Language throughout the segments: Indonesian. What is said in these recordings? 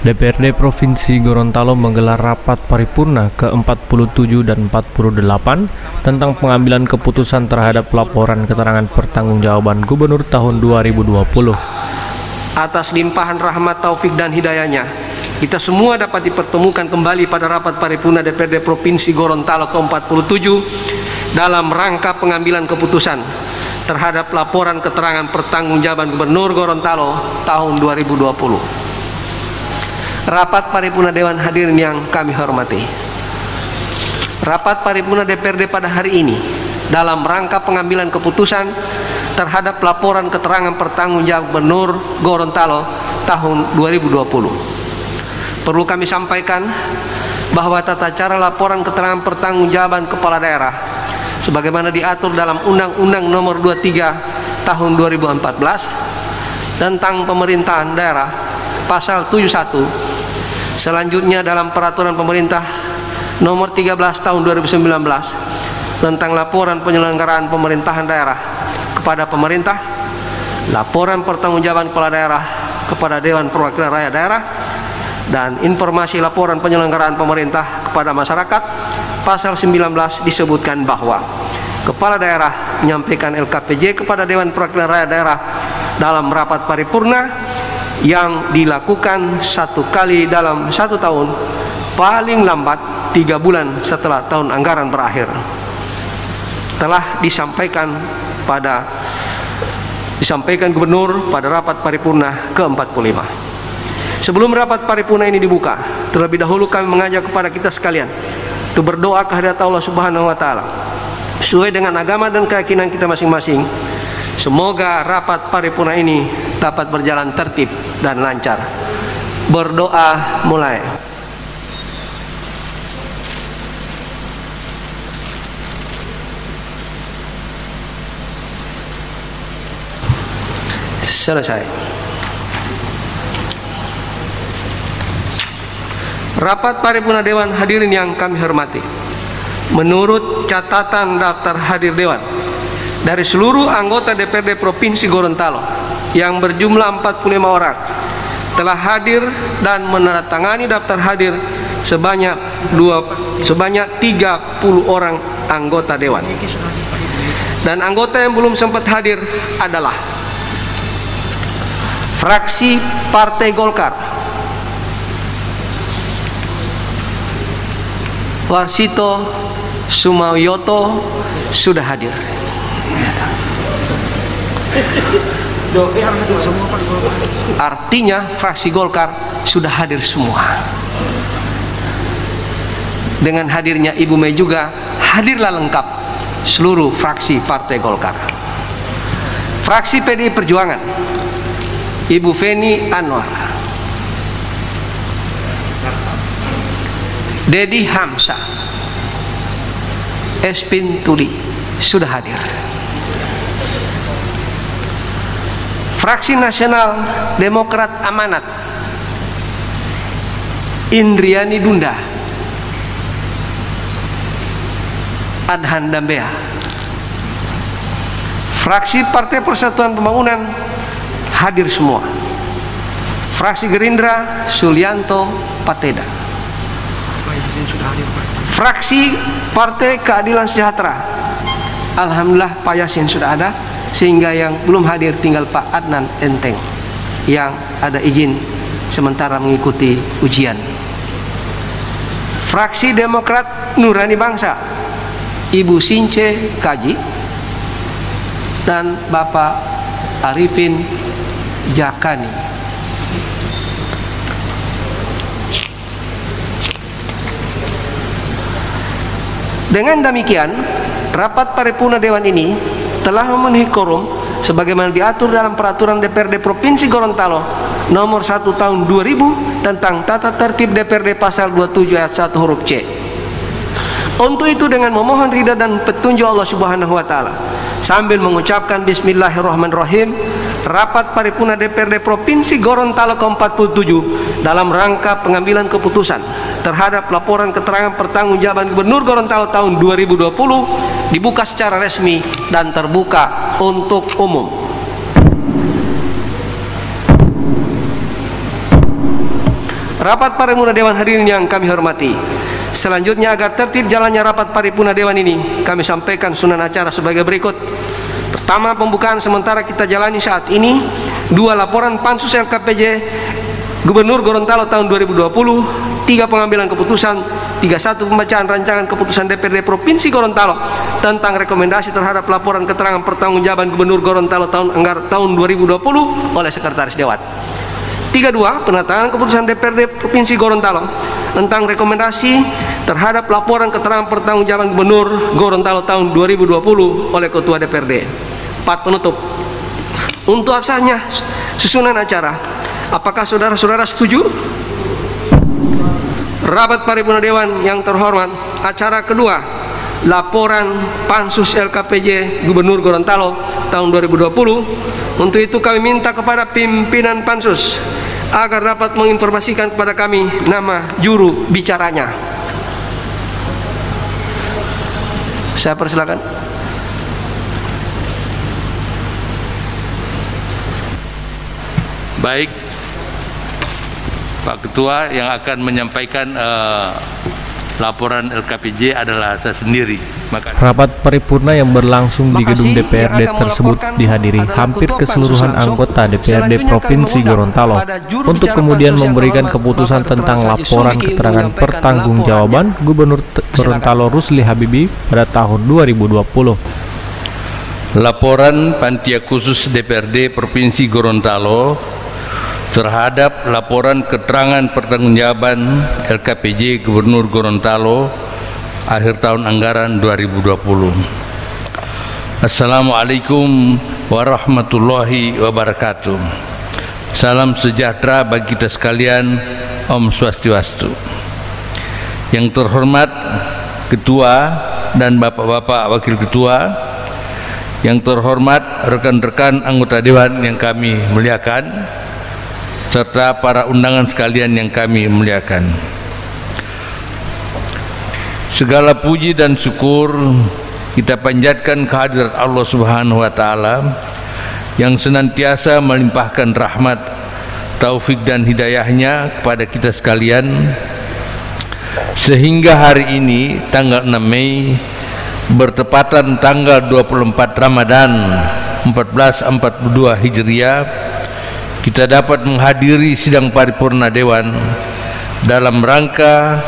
DPRD Provinsi Gorontalo menggelar rapat paripurna ke-47 dan 48 tentang pengambilan keputusan terhadap laporan keterangan pertanggungjawaban Gubernur tahun 2020. Atas limpahan rahmat, taufik dan hidayahnya, kita semua dapat dipertemukan kembali pada rapat paripurna DPRD Provinsi Gorontalo ke-47 dalam rangka pengambilan keputusan terhadap laporan keterangan pertanggungjawaban Gubernur Gorontalo tahun 2020. Rapat paripurna Dewan hadirin yang kami hormati. Rapat paripurna DPRD pada hari ini dalam rangka pengambilan keputusan terhadap laporan keterangan pertanggungjawaban Gubernur Gorontalo tahun 2020. Perlu kami sampaikan bahwa tata cara laporan keterangan pertanggungjawaban kepala daerah sebagaimana diatur dalam Undang-Undang Nomor 23 Tahun 2014 tentang Pemerintahan Daerah Pasal 71, selanjutnya dalam Peraturan Pemerintah Nomor 13 Tahun 2019 tentang laporan penyelenggaraan pemerintahan daerah kepada pemerintah, laporan pertanggungjawaban kepala daerah kepada Dewan Perwakilan Rakyat Daerah, dan informasi laporan penyelenggaraan pemerintah kepada masyarakat. Pasal 19 disebutkan bahwa kepala daerah menyampaikan LKPJ kepada Dewan Perwakilan Rakyat Daerah dalam rapat paripurna yang dilakukan 1 kali dalam 1 tahun, paling lambat 3 bulan setelah tahun anggaran berakhir. Telah disampaikan Gubernur pada rapat paripurna ke-45. Sebelum rapat paripurna ini dibuka, terlebih dahulu kami mengajak kepada kita sekalian untuk berdoa kehadirat Allah Subhanahu wa taala sesuai dengan agama dan keyakinan kita masing-masing. Semoga rapat paripurna ini dapat berjalan tertib dan lancar. Berdoa mulai. Selesai. Rapat paripurna Dewan hadirin yang kami hormati, menurut catatan daftar hadir Dewan, dari seluruh anggota DPRD Provinsi Gorontalo yang berjumlah 45 orang telah hadir dan menandatangani daftar hadir sebanyak 30 orang anggota Dewan. Dan anggota yang belum sempat hadir adalah fraksi Partai Golkar, Warsito Sumayoto sudah hadir. Artinya fraksi Golkar sudah hadir semua. Dengan hadirnya Ibu Mei juga hadirlah lengkap seluruh fraksi Partai Golkar. Fraksi PDI Perjuangan, Ibu Feni Anwar, Dedi Hamsa, Espin Tuli sudah hadir. Fraksi Nasional Demokrat Amanat, Indriani Dunda, Adhan Dambea. Fraksi Partai Persatuan Pembangunan hadir semua. Fraksi Gerindra Sulianto Pateda. Fraksi Partai Keadilan Sejahtera, alhamdulillah Pak Yasin sudah ada, sehingga yang belum hadir tinggal Pak Adnan Enteng yang ada izin sementara mengikuti ujian. Fraksi Demokrat Nurani Bangsa, Ibu Since Kaji dan Bapak Arifin Jakani. Dengan demikian, rapat paripurna Dewan ini telah memenuhi quorum sebagaimana diatur dalam Peraturan DPRD Provinsi Gorontalo Nomor 1 Tahun 2000 tentang Tata Tertib DPRD Pasal 27 Ayat 1 huruf C. Untuk itu dengan memohon ridha dan petunjuk Allah Subhanahu wa taala sambil mengucapkan bismillahirrahmanirrahim, rapat paripurna DPRD Provinsi Gorontalo ke-47 dalam rangka pengambilan keputusan terhadap laporan keterangan pertanggungjawaban Gubernur Gorontalo tahun 2020 dibuka secara resmi dan terbuka untuk umum. Rapat paripurna Dewan hadirin yang kami hormati, selanjutnya agar tertib jalannya rapat paripurna Dewan ini, kami sampaikan susunan acara sebagai berikut. Pertama, pembukaan sementara kita jalani saat ini. 2, laporan Pansus LKPJ Gubernur Gorontalo tahun 2020. 3, pengambilan keputusan. 31, pembacaan rancangan keputusan DPRD Provinsi Gorontalo tentang rekomendasi terhadap laporan keterangan pertanggungjawaban Gubernur Gorontalo tahun 2020 oleh Sekretaris Dewan. 32, penandatanganan keputusan DPRD Provinsi Gorontalo tentang rekomendasi terhadap laporan keterangan pertanggungjawaban Gubernur Gorontalo tahun 2020 oleh Ketua DPRD. 4, penutup. Untuk absennya susunan acara, apakah saudara-saudara setuju? Rapat paripurna Dewan yang terhormat, acara kedua, laporan Pansus LKPJ Gubernur Gorontalo tahun 2020. Untuk itu kami minta kepada pimpinan Pansus agar dapat menginformasikan kepada kami nama juru bicaranya. Saya persilakan. Baik, Pak Ketua, yang akan menyampaikan laporan LKPJ adalah saya sendiri. Rapat paripurna yang berlangsung di gedung DPRD tersebut dihadiri hampir keseluruhan anggota DPRD Provinsi Gorontalo untuk kemudian memberikan keputusan tentang laporan keterangan pertanggungjawaban Gubernur Gorontalo Rusli Habibie pada tahun 2020. Laporan Panitia Khusus DPRD Provinsi Gorontalo terhadap laporan keterangan pertanggungjawaban LKPJ Gubernur Gorontalo akhir tahun anggaran 2020. Assalamualaikum warahmatullahi wabarakatuh. Salam sejahtera bagi kita sekalian. Om Swastiastu. Yang terhormat Ketua dan Bapak-bapak Wakil Ketua, yang terhormat rekan-rekan anggota Dewan yang kami muliakan, serta para undangan sekalian yang kami muliakan. Segala puji dan syukur kita panjatkan kehadirat Allah Subhanahu wa taala yang senantiasa melimpahkan rahmat, taufik dan hidayahnya kepada kita sekalian, sehingga hari ini tanggal 6 Mei bertepatan tanggal 24 Ramadan 1442 Hijriah, kita dapat menghadiri sidang paripurna Dewan dalam rangka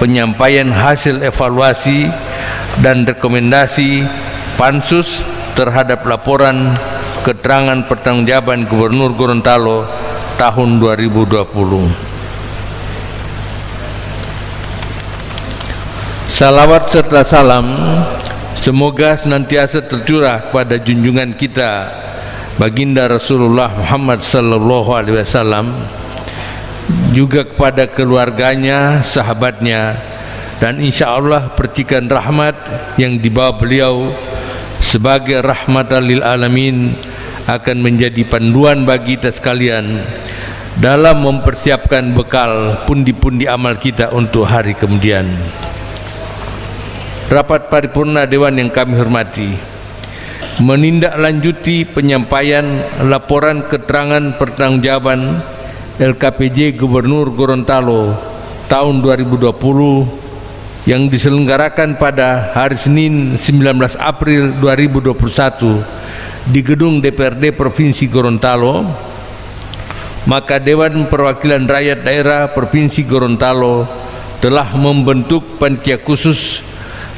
penyampaian hasil evaluasi dan rekomendasi Pansus terhadap laporan keterangan pertanggungjawaban Gubernur Gorontalo tahun 2020. Salawat serta salam semoga senantiasa tercurah kepada junjungan kita Baginda Rasulullah Muhammad sallallahu alaihi wasallam, juga kepada keluarganya, sahabatnya, dan insya Allah percikan rahmat yang dibawa beliau sebagai rahmatan lil alamin akan menjadi panduan bagi kita sekalian dalam mempersiapkan bekal pundi-pundi amal kita untuk hari kemudian. Rapat paripurna Dewan yang kami hormati, menindaklanjuti penyampaian laporan keterangan pertanggungjawaban LKPJ Gubernur Gorontalo tahun 2020 yang diselenggarakan pada hari Senin 19 April 2021 di gedung DPRD Provinsi Gorontalo, maka Dewan Perwakilan Rakyat Daerah Provinsi Gorontalo telah membentuk panitia khusus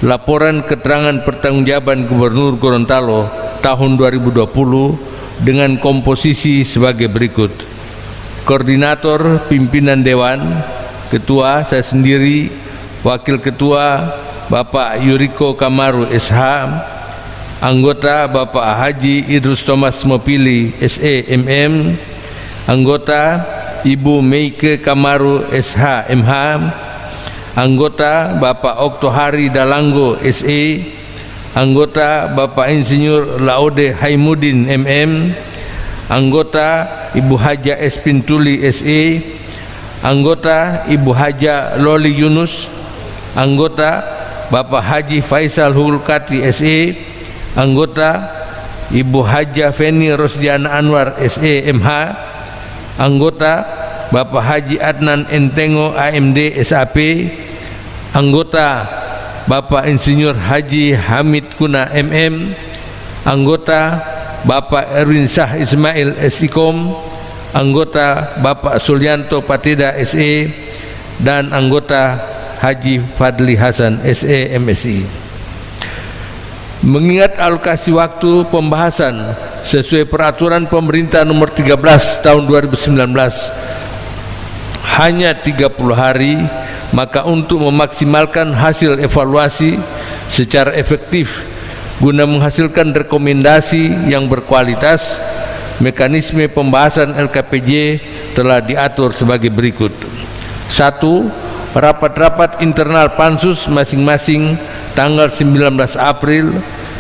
laporan keterangan pertanggungjawaban Gubernur Gorontalo tahun 2020 dengan komposisi sebagai berikut. Koordinator pimpinan Dewan, Ketua saya sendiri, Wakil Ketua Bapak Yuriko Kamaru SH, anggota Bapak Haji Idrus Thomas Mopili SE MM, anggota Ibu Meike Kamaru SH MH, anggota Bapak Oktohari Dalanggo SE, anggota Bapak Insinyur Laude Haimudin MM, anggota Ibu Haja Espintuli SE, anggota Ibu Haja Loli Yunus, anggota Bapak Haji Faisal Hulkati SE, anggota Ibu Haja Feni Rosdiana Anwar SE MH, anggota Bapak Haji Adnan Entengo AMD SAP. Anggota Bapak Insinyur Haji Hamid Kuna MM. Anggota Bapak Erwin Shah Ismail SIKOM. Anggota Bapak Sulyanto Pateda SE, dan anggota Haji Fadli Hasan SE MSI. Mengingat alokasi waktu pembahasan sesuai peraturan pemerintah nomor 13 tahun 2019 hanya 30 hari, maka untuk memaksimalkan hasil evaluasi secara efektif guna menghasilkan rekomendasi yang berkualitas, mekanisme pembahasan LKPJ telah diatur sebagai berikut. 1. Rapat-rapat internal Pansus masing-masing tanggal 19 April,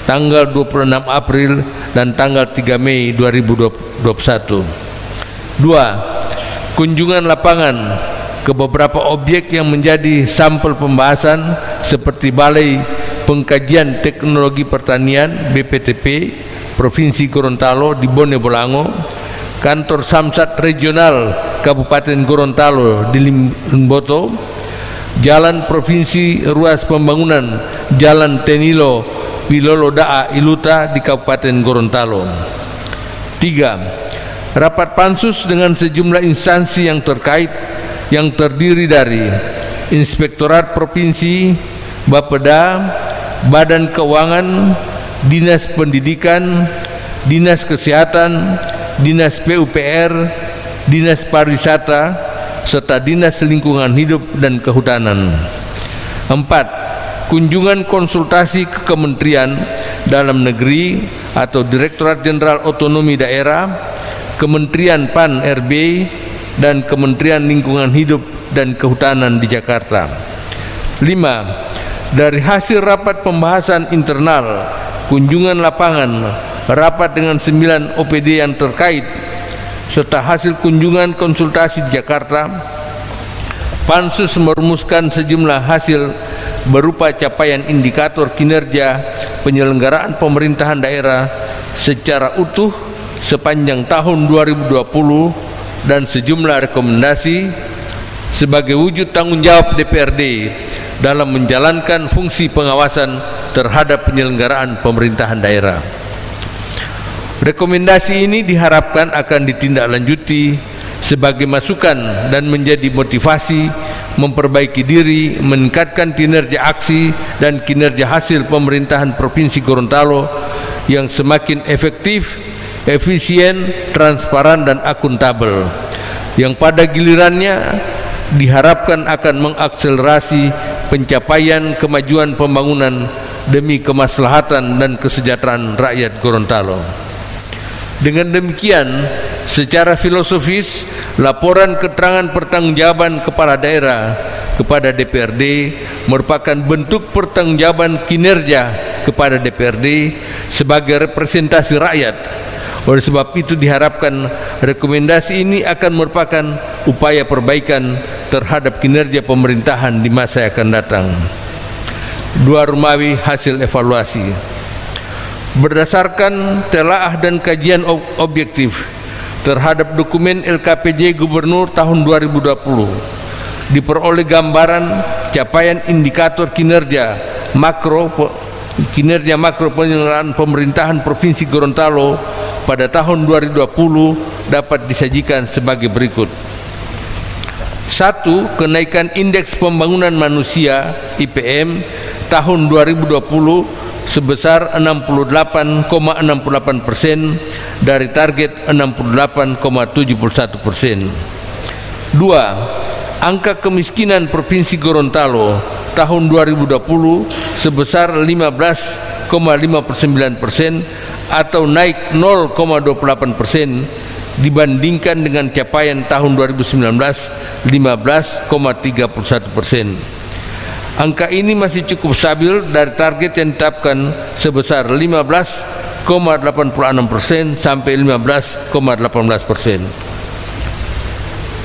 tanggal 26 April, dan tanggal 3 Mei 2021. 2. Kunjungan lapangan ke beberapa objek yang menjadi sampel pembahasan seperti Balai Pengkajian Teknologi Pertanian BPTP Provinsi Gorontalo di Bone Bolango, Kantor Samsat Regional Kabupaten Gorontalo di Limboto, Jalan Provinsi Ruas Pembangunan Jalan Tenilo Pilolo Daa Iluta di Kabupaten Gorontalo. 3. Rapat pansus dengan sejumlah instansi yang terkait yang terdiri dari Inspektorat Provinsi, Bapeda, Badan Keuangan, Dinas Pendidikan, Dinas Kesehatan, Dinas PUPR, Dinas Pariwisata, serta Dinas Lingkungan Hidup dan Kehutanan. 4. Kunjungan konsultasi ke Kementerian Dalam Negeri atau Direktorat Jenderal Otonomi Daerah, Kementerian PAN RB, dan Kementerian Lingkungan Hidup dan Kehutanan di Jakarta. 5. Dari hasil rapat pembahasan internal, kunjungan lapangan, rapat dengan 9 OPD yang terkait, serta hasil kunjungan konsultasi di Jakarta, Pansus merumuskan sejumlah hasil berupa capaian indikator kinerja penyelenggaraan pemerintahan daerah secara utuh sepanjang tahun 2020 dan sejumlah rekomendasi sebagai wujud tanggung jawab DPRD dalam menjalankan fungsi pengawasan terhadap penyelenggaraan pemerintahan daerah. Rekomendasi ini diharapkan akan ditindaklanjuti sebagai masukan dan menjadi motivasi memperbaiki diri, meningkatkan kinerja aksi dan kinerja hasil pemerintahan Provinsi Gorontalo yang semakin efektif, efisien, transparan, dan akuntabel, yang pada gilirannya diharapkan akan mengakselerasi pencapaian kemajuan pembangunan demi kemaslahatan dan kesejahteraan rakyat Gorontalo. Dengan demikian, secara filosofis, laporan keterangan pertanggungjawaban kepala daerah kepada DPRD merupakan bentuk pertanggungjawaban kinerja kepada DPRD sebagai representasi rakyat. Oleh sebab itu diharapkan rekomendasi ini akan merupakan upaya perbaikan terhadap kinerja pemerintahan di masa yang akan datang. 2. Rumawi hasil evaluasi. Berdasarkan telaah dan kajian objektif terhadap dokumen LKPJ Gubernur tahun 2020, diperoleh gambaran capaian indikator kinerja makro penyelenggaraan pemerintahan Provinsi Gorontalo pada tahun 2020 dapat disajikan sebagai berikut. 1. Kenaikan Indeks Pembangunan Manusia IPM tahun 2020 sebesar 68,68% dari target 68,71%. 2. Angka kemiskinan Provinsi Gorontalo tahun 2020 sebesar 15,59% atau naik 0,28% dibandingkan dengan capaian tahun 2019 15,31%. Angka ini masih cukup stabil dari target yang ditetapkan sebesar 15,86% sampai 15,18%.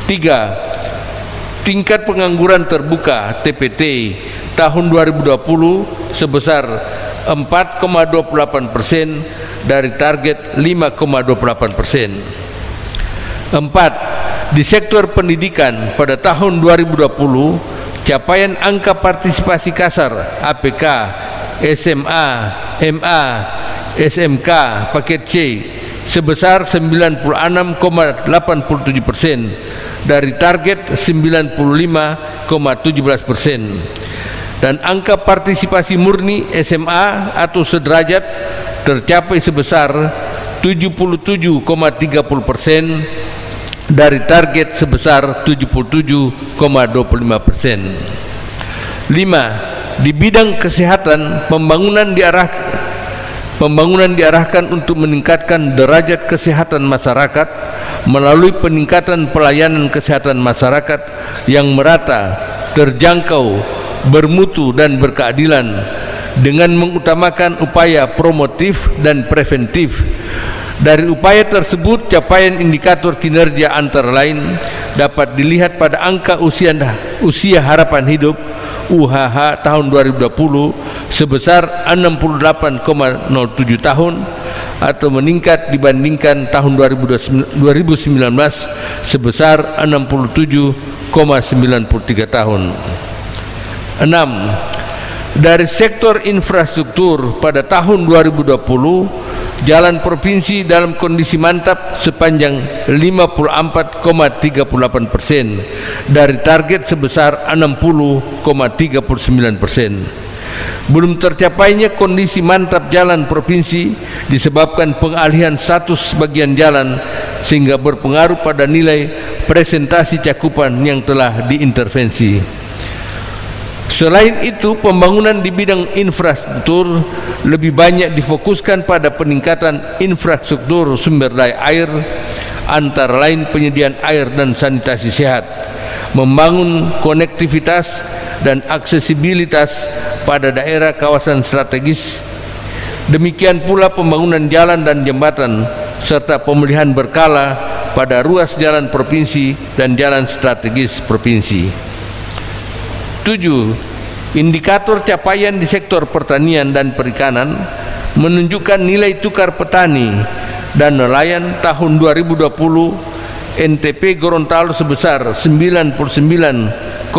3. Tingkat pengangguran terbuka TPT tahun 2020 sebesar 4,28% dari target 5,28%. 4. di sektor pendidikan pada tahun 2020, capaian angka partisipasi kasar APK, SMA, MA, SMK, paket C sebesar 96,87% dari target 95,17%, dan angka partisipasi murni SMA atau sederajat tercapai sebesar 77,30% dari target sebesar 77,25%. 5. Di bidang kesehatan, pembangunan diarahkan untuk meningkatkan derajat kesehatan masyarakat melalui peningkatan pelayanan kesehatan masyarakat yang merata, terjangkau, bermutu dan berkeadilan dengan mengutamakan upaya promotif dan preventif. Dari upaya tersebut, capaian indikator kinerja antara lain dapat dilihat pada angka usia harapan hidup UHH tahun 2020 sebesar 68,07 tahun atau meningkat dibandingkan tahun 2019 sebesar 67,93 tahun. 6. Dari sektor infrastruktur pada tahun 2020, jalan provinsi dalam kondisi mantap sepanjang 54,38% dari target sebesar 60,39%. Belum tercapainya kondisi mantap jalan provinsi disebabkan pengalihan status sebagian jalan sehingga berpengaruh pada nilai presentasi cakupan yang telah diintervensi. Selain itu, pembangunan di bidang infrastruktur lebih banyak difokuskan pada peningkatan infrastruktur sumber daya air, antara lain penyediaan air dan sanitasi sehat, membangun konektivitas dan aksesibilitas pada daerah kawasan strategis. Demikian pula pembangunan jalan dan jembatan serta pemulihan berkala pada ruas jalan provinsi dan jalan strategis provinsi. 7. Indikator capaian di sektor pertanian dan perikanan menunjukkan nilai tukar petani dan nelayan tahun 2020 NTP Gorontalo sebesar 99,43%,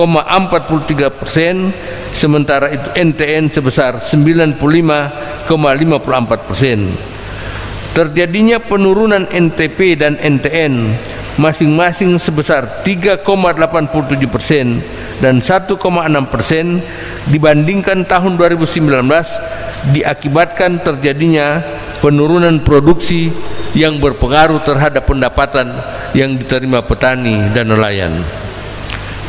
sementara itu NTN sebesar 95,54%. Terjadinya penurunan NTP dan NTN masing-masing sebesar 3,87% dan 1,6% dibandingkan tahun 2019 diakibatkan terjadinya penurunan produksi yang berpengaruh terhadap pendapatan yang diterima petani dan nelayan.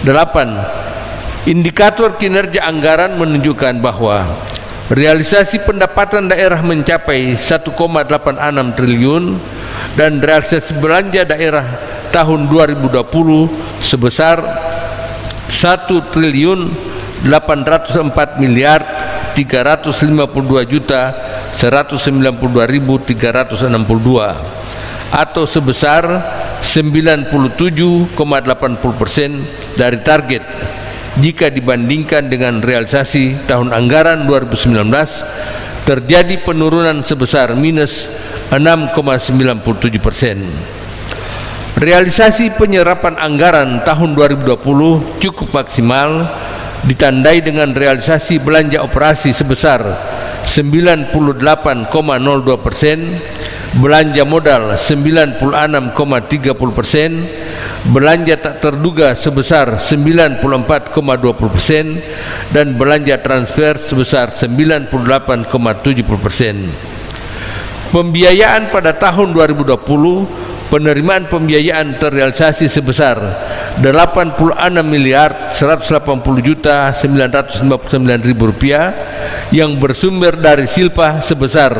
8. Indikator kinerja anggaran menunjukkan bahwa realisasi pendapatan daerah mencapai 1,86 triliun dan realisasi belanja daerah tahun 2020 sebesar 1.804.352.192 atau sebesar 97,80% dari target jika dibandingkan dengan realisasi tahun anggaran 2019 terjadi penurunan sebesar minus 6,97%. Realisasi penyerapan anggaran tahun 2020 cukup maksimal, ditandai dengan realisasi belanja operasi sebesar 98,02%, belanja modal 96,30%, belanja tak terduga sebesar 94,20% dan belanja transfer sebesar 98,70%. Pembiayaan pada tahun 2020, penerimaan pembiayaan terrealisasi sebesar 86.180.959.000 rupiah yang bersumber dari silpa sebesar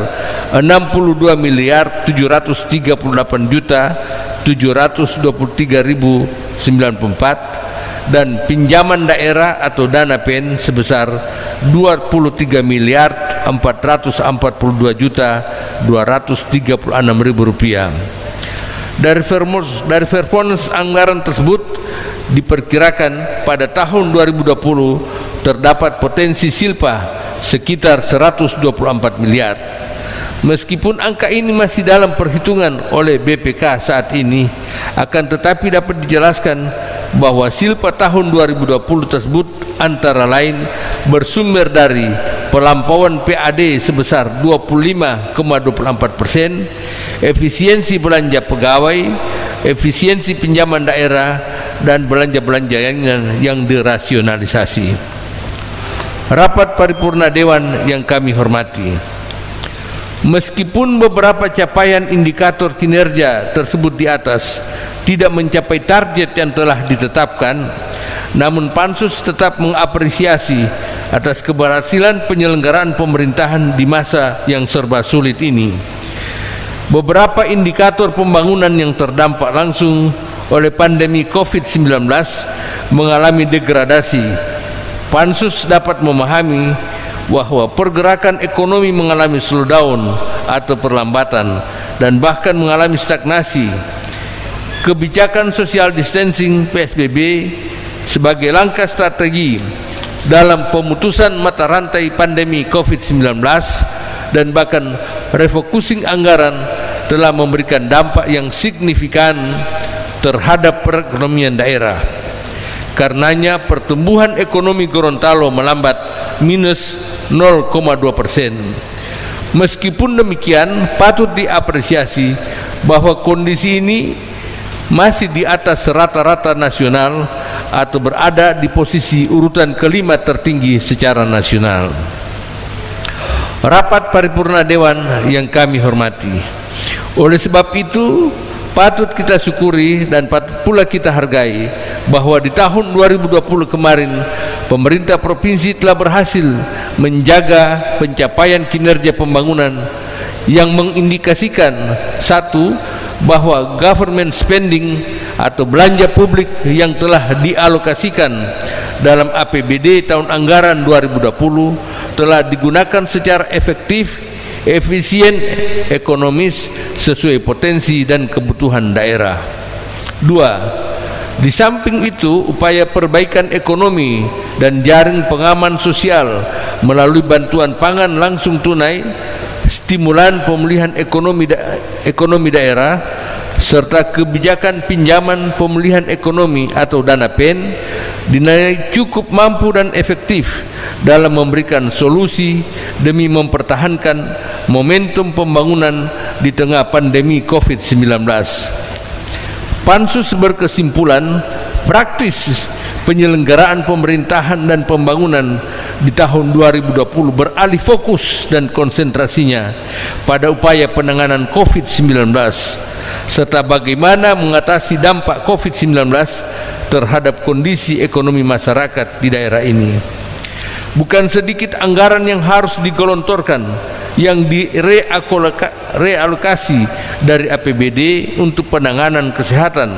62.723.094 dan pinjaman daerah atau dana PEN sebesar 23.442.236.000 rupiah. Dari performance anggaran tersebut diperkirakan pada tahun 2020 terdapat potensi silpa sekitar 124 miliar. Meskipun angka ini masih dalam perhitungan oleh BPK saat ini, akan tetapi dapat dijelaskan bahwa silpa tahun 2020 tersebut antara lain bersumber dari pelampauan PAD sebesar 25,24%, efisiensi belanja pegawai, efisiensi pinjaman daerah, dan belanja-belanja yang dirasionalisasi. Rapat paripurna Dewan yang kami hormati, meskipun beberapa capaian indikator kinerja tersebut di atas tidak mencapai target yang telah ditetapkan, namun Pansus tetap mengapresiasi atas keberhasilan penyelenggaraan pemerintahan di masa yang serba sulit ini. Beberapa indikator pembangunan yang terdampak langsung oleh pandemi COVID-19 mengalami degradasi. Pansus dapat memahami bahwa pergerakan ekonomi mengalami slowdown atau perlambatan dan bahkan mengalami stagnasi. Kebijakan social distancing PSBB sebagai langkah strategi dalam pemutusan mata rantai pandemi COVID-19 dan bahkan refocusing anggaran telah memberikan dampak yang signifikan terhadap perekonomian daerah. Karenanya pertumbuhan ekonomi Gorontalo melambat minus 0,2%. Meskipun demikian, patut diapresiasi bahwa kondisi ini masih di atas rata-rata nasional atau berada di posisi urutan kelima tertinggi secara nasional. Rapat paripurna Dewan yang kami hormati, oleh sebab itu patut kita syukuri dan patut pula kita hargai bahwa di tahun 2020 kemarin pemerintah provinsi telah berhasil menjaga pencapaian kinerja pembangunan yang mengindikasikan satu, bahwa government spending atau belanja publik yang telah dialokasikan dalam APBD tahun anggaran 2020 telah digunakan secara efektif, efisien, ekonomis sesuai potensi dan kebutuhan daerah. Dua, di samping itu upaya perbaikan ekonomi dan jaring pengaman sosial melalui bantuan pangan langsung tunai, stimulan pemulihan ekonomi daerah, serta kebijakan pinjaman pemulihan ekonomi atau dana PEN dinilai cukup mampu dan efektif dalam memberikan solusi demi mempertahankan momentum pembangunan di tengah pandemi COVID-19. Pansus berkesimpulan, praktis penyelenggaraan pemerintahan dan pembangunan di tahun 2020 beralih fokus dan konsentrasinya pada upaya penanganan COVID-19 serta bagaimana mengatasi dampak COVID-19 terhadap kondisi ekonomi masyarakat di daerah ini. Bukan sedikit anggaran yang harus digelontorkan yang direalokasi dari APBD untuk penanganan kesehatan,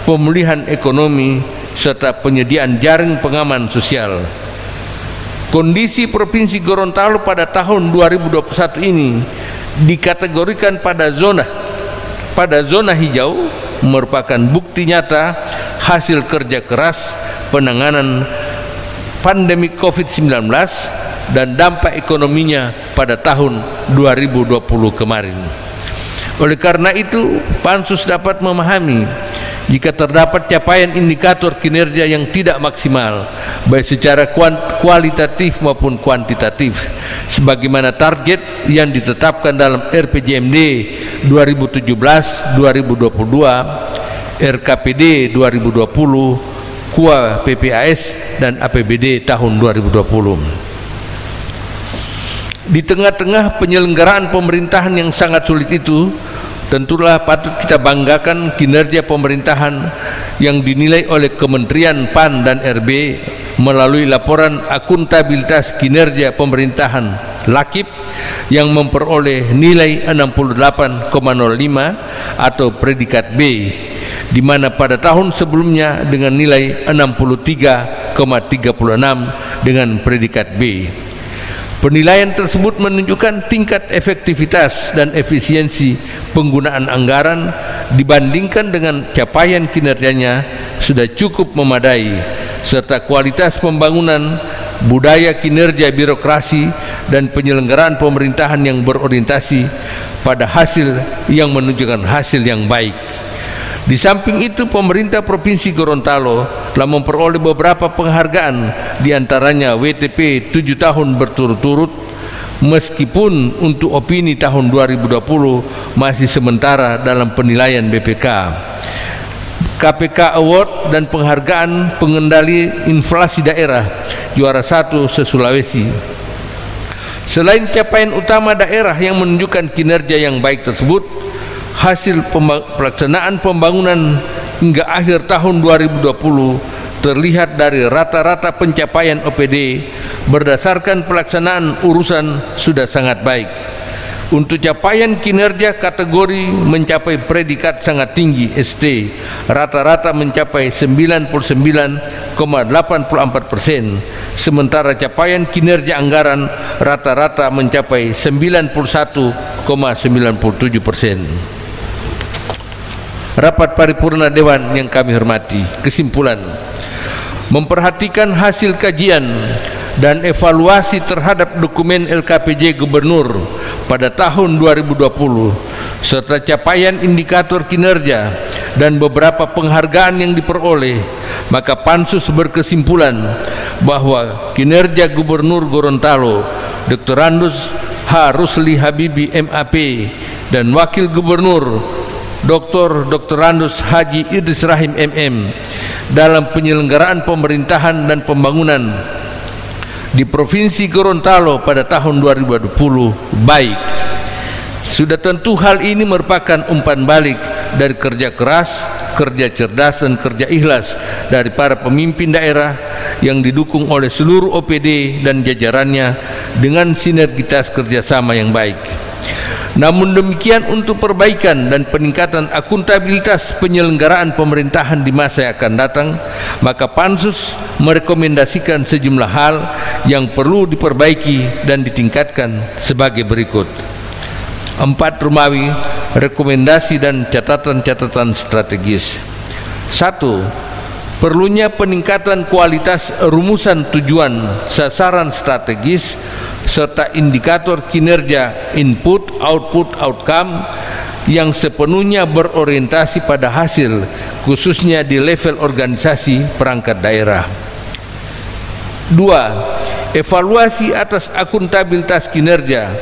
pemulihan ekonomi, serta penyediaan jaring pengaman sosial. Kondisi Provinsi Gorontalo pada tahun 2021 ini dikategorikan pada zona hijau, merupakan bukti nyata hasil kerja keras penanganan pandemi COVID-19 dan dampak ekonominya pada tahun 2020 kemarin. Oleh karena itu, Pansus dapat memahami jika terdapat capaian indikator kinerja yang tidak maksimal baik secara kualitatif maupun kuantitatif sebagaimana target yang ditetapkan dalam RPJMD 2017-2022, RKPD 2020, KUA PPAS dan APBD tahun 2020. Di tengah-tengah penyelenggaraan pemerintahan yang sangat sulit itu, tentulah patut kita banggakan kinerja pemerintahan yang dinilai oleh Kementerian PAN dan RB melalui laporan akuntabilitas kinerja pemerintahan LAKIP yang memperoleh nilai 68,05 atau predikat B, di mana pada tahun sebelumnya dengan nilai 63,36 dengan predikat B. Penilaian tersebut menunjukkan tingkat efektivitas dan efisiensi penggunaan anggaran dibandingkan dengan capaian kinerjanya sudah cukup memadai, serta kualitas pembangunan budaya kinerja birokrasi, dan penyelenggaraan pemerintahan yang berorientasi pada hasil yang menunjukkan hasil yang baik. Di samping itu, pemerintah Provinsi Gorontalo telah memperoleh beberapa penghargaan, diantaranya WTP 7 tahun berturut-turut, meskipun untuk opini tahun 2020 masih sementara dalam penilaian BPK. KPK Award dan penghargaan pengendali inflasi daerah juara 1 se-Sulawesi. Selain capaian utama daerah yang menunjukkan kinerja yang baik tersebut, hasil pelaksanaan pembangunan hingga akhir tahun 2020 terlihat dari rata-rata pencapaian OPD berdasarkan pelaksanaan urusan sudah sangat baik. Untuk capaian kinerja kategori mencapai predikat sangat tinggi ST, rata-rata mencapai 99,84%, sementara capaian kinerja anggaran rata-rata mencapai 91,97%. Rapat paripurna Dewan yang kami hormati, kesimpulan: memperhatikan hasil kajian dan evaluasi terhadap dokumen LKPJ Gubernur pada tahun 2020 serta capaian indikator kinerja dan beberapa penghargaan yang diperoleh, maka Pansus berkesimpulan bahwa kinerja Gubernur Gorontalo Dr. Randus H. Rusli Habibi MAP dan Wakil Gubernur Dr. Randus Haji Idris Rahim MM dalam penyelenggaraan pemerintahan dan pembangunan di Provinsi Gorontalo pada tahun 2020 baik. Sudah tentu hal ini merupakan umpan balik dari kerja keras, kerja cerdas, dan kerja ikhlas dari para pemimpin daerah yang didukung oleh seluruh OPD dan jajarannya dengan sinergitas kerjasama yang baik. Namun demikian, untuk perbaikan dan peningkatan akuntabilitas penyelenggaraan pemerintahan di masa yang akan datang, maka Pansus merekomendasikan sejumlah hal yang perlu diperbaiki dan ditingkatkan sebagai berikut. 4 Rumawi, rekomendasi dan catatan-catatan strategis. 1. Perlunya peningkatan kualitas rumusan tujuan sasaran strategis serta indikator kinerja input, output, outcome yang sepenuhnya berorientasi pada hasil, khususnya di level organisasi perangkat daerah. 2. Evaluasi atas akuntabilitas kinerja